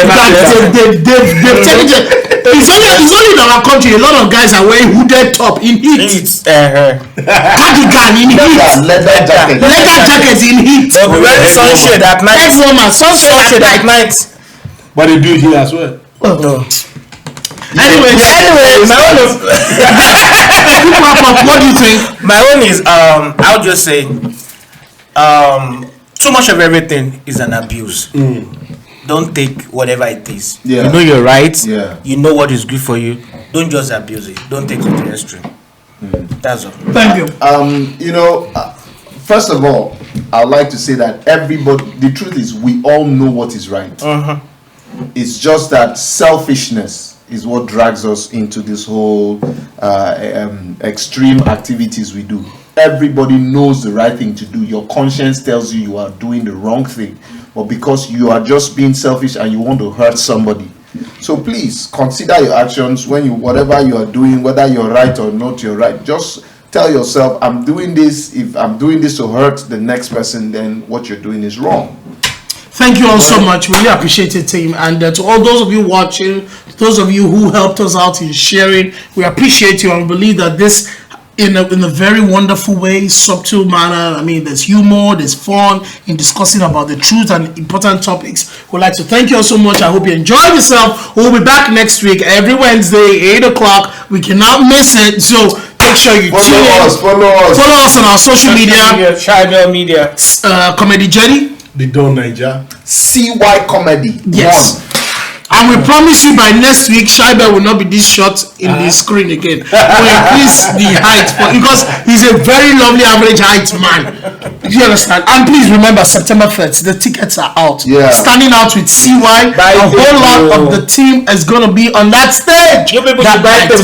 it. It's only in our country. A lot of guys are wearing hooded top in heat. Cardigan in heat. Leather jackets in heat. They'll be wearing sunshade at night. Sunshade at night. But they do it here as well. Anyway, my own. What do you think? My own is I'll just say too much of everything is an abuse. Don't take whatever it is. You know your rights. You know what is good for you. Don't just abuse it. Don't take it to the extreme. That's all. Thank you. You know, first of all, I'd like to say that the truth is we all know what is right. It's just that selfishness is what drags us into this whole extreme activities we do. Everybody knows the right thing to do. Your conscience tells you are doing the wrong thing, but because you are just being selfish and you want to hurt somebody. So please consider your actions when whatever you are doing, whether you're right or not you're right. Just tell yourself, I'm doing this. If I'm doing this to hurt the next person, then what you're doing is wrong. Thank you all so much. Really appreciate it, team. And to all those of you watching, those of you who helped us out in sharing, we appreciate you and believe that this, in a very wonderful way, subtle manner. I mean, there's humor, there's fun in discussing about the truth and important topics. We'd like to thank you all so much. I hope you enjoyed yourself. We'll be back next week, every Wednesday, 8 o'clock. We cannot miss it. So make sure you tune in. Follow us on our social media. Tribal Media. Comedy Jenny. The Don Niger. CY Comedy. Yes. And we promise you by next week, Shaiba will not be this short in the screen again. We'll increase the height because he's a very lovely average height man. Do you understand? And please remember, September 1st, the tickets are out. Standing out with CY. A whole lot of the team is going to be on that stage. You people should buy them.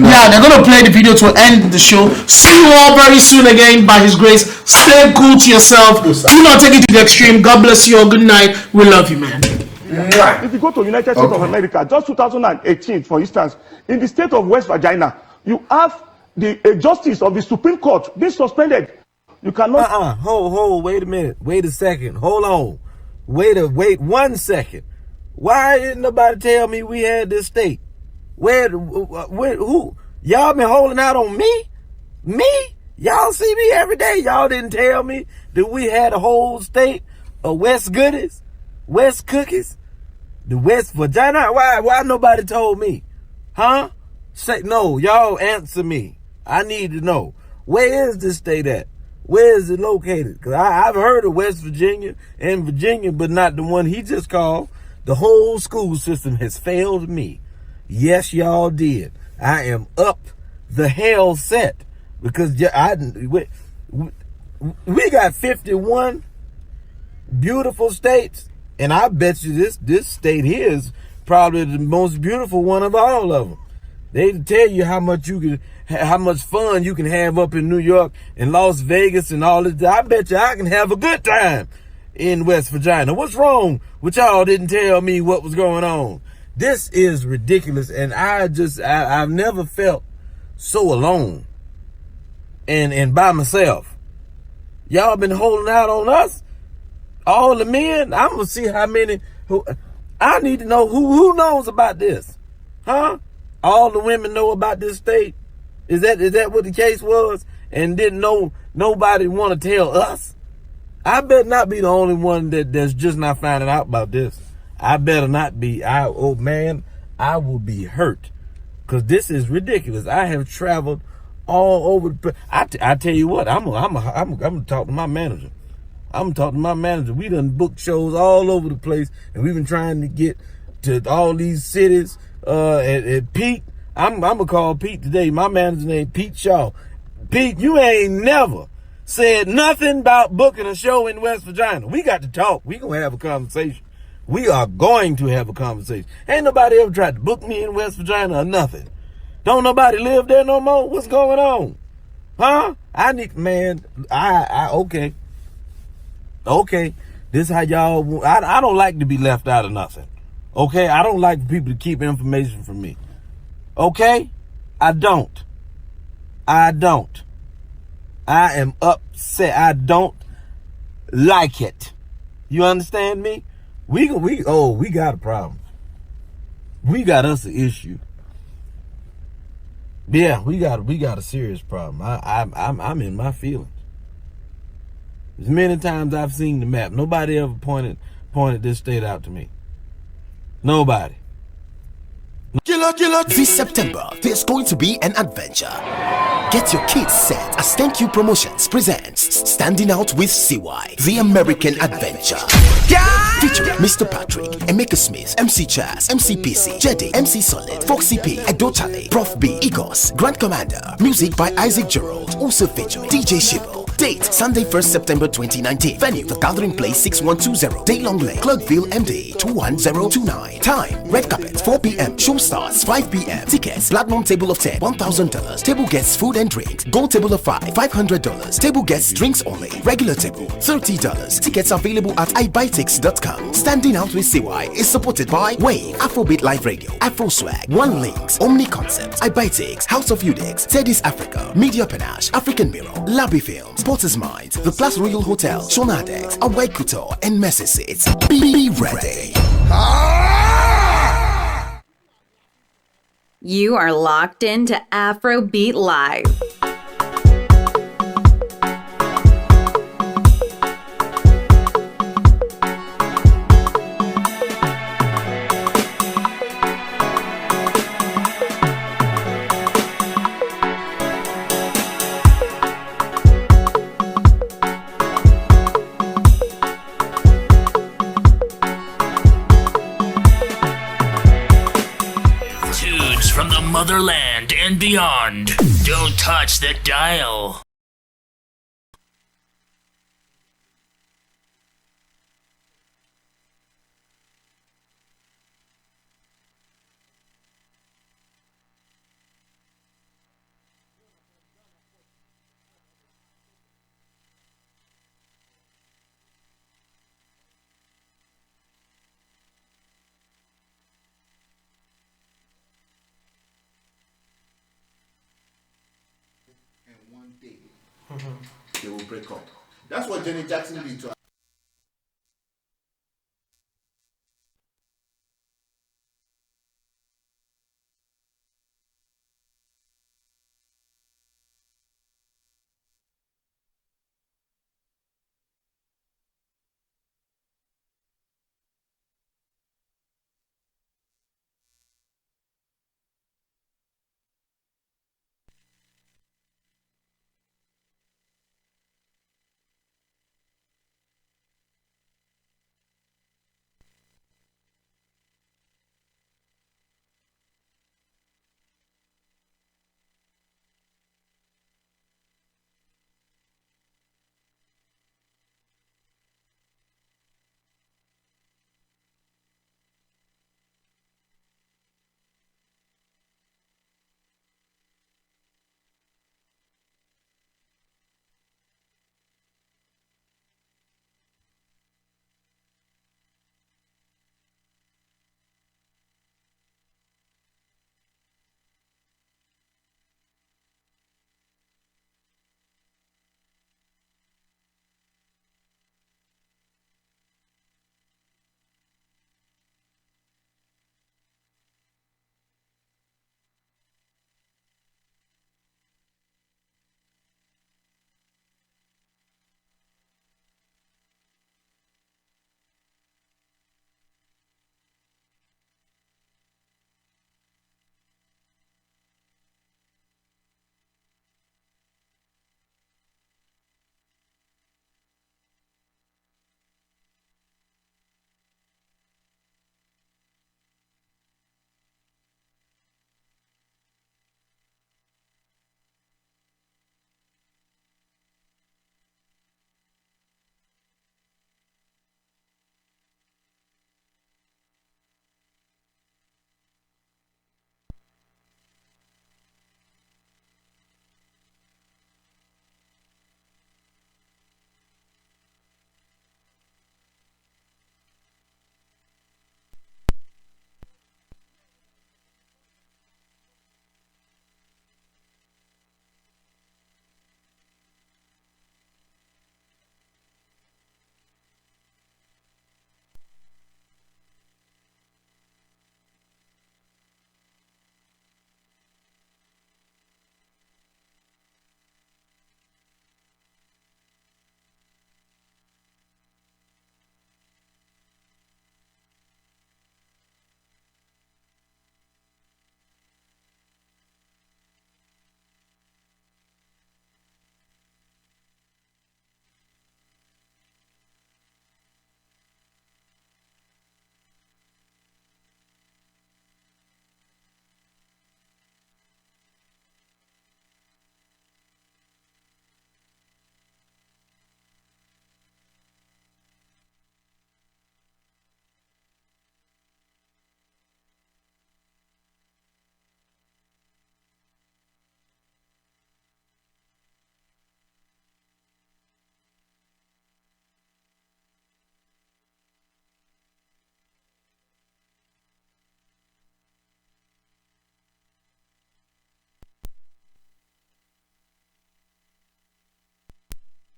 Yeah, they're going to play the video to end the show. See you all very soon again by His grace. Stay cool to yourself. Do not take it to the extreme. God bless you all. Good night. We love you, man. If you go to United States of America, just 2018, for instance, in the state of West Virginia, you have the justice of the Supreme Court being suspended. You cannot. Wait a minute. Wait a second. Hold on. Wait 1 second. Why didn't nobody tell me we had this state? Who? Y'all been holding out on me? Me? Y'all see me every day. Y'all didn't tell me that we had a whole state of West Goodies, West Cookies, the West Virginia. Why nobody told me? Huh? Say no, y'all answer me. I need to know. Where is this state at? Where is it located? Because I've heard of West Virginia and Virginia, but not the one he just called. The whole school system has failed me. Yes, y'all did. I am up the hell set because we got 51 beautiful states, and I bet you this state here is probably the most beautiful one of all of them. They tell you how much fun you can have up in New York and Las Vegas and all this. I bet you I can have a good time in West Virginia. What's wrong with y'all didn't tell me what was going on? This is ridiculous, and I've never felt so alone and by myself. Y'all been holding out on us, all the men. I'm gonna see how many. I need to know who knows about this, huh? All the women know about this state. Is that what the case was? And didn't know nobody want to tell us? I better not be the only one that's just not finding out about this. I better not be. I will be hurt because this is ridiculous. I have traveled all over the place. I tell you what, I'm gonna talk to my manager. I'm talking to my manager. We done booked shows all over the place, and we've been trying to get to all these cities. At Pete, I'm gonna call Pete today. My manager's name Pete Shaw. Pete, you ain't never said nothing about booking a show in West Virginia. We got to talk. We gonna have a conversation. We are going to have a conversation. Ain't nobody ever tried to book me in West Virginia or nothing. Don't nobody live there no more. What's going on? Huh? I need, man. Okay. This how y'all. I don't like to be left out of nothing. Okay, I don't like people to keep information from me. Okay, I don't. I am upset. I don't like it. You understand me? We got a problem. We got us an issue. Yeah, we got a serious problem. I'm in my feelings. As many times I've seen the map, nobody ever pointed this state out to me. Nobody. This September, there's going to be an adventure. Get your kids set as Thank You Promotions presents Standing Out with CY, The American Adventure. Featuring Mr. Patrick, Emeka Smith, MC Chaz, MC PC, Jedi, MC Solid, Foxy P, Edo Chale, Prof B, Egos, Grand Commander. Music by Isaac Gerald. Also featuring DJ Shivo. Date Sunday 1st September 2019. Venue The Gathering Place 6120 Daylong Lane, Clerkville MD 21029. Time Red Carpet 4 p.m. Show starts 5 p.m. Tickets Platinum Table of 10 $1,000. Table gets food and drinks. Gold Table of 5 $500. Table gets drinks only. Regular table $30. Tickets available at iBuyTix.com. Standing Out with CY is supported by Wave, AfroBeat Live Radio, Afro Swag, One Links, Omni Concepts, iBuyTix, House of Udix, Teddy's Africa, Media Panache, African Mirror, Labby Films, Porter's Minds, The Plus Royal Hotel, Shonadex, Away Couture, and Messi Seats. Be ready. You are locked into AfroBeat Live. From the motherland and beyond. Don't touch the dial. They will break up. That's what Janet Jackson did to her.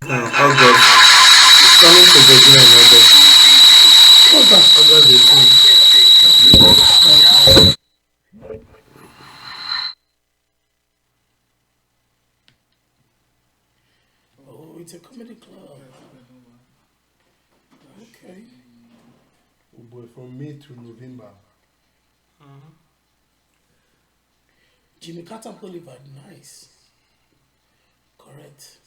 August. It's coming to Virginia in August. What's that? August 18th. Oh, it's a comedy club. Okay. Oh boy, from May to November. Jimmy Carter Boulevard, nice. Correct.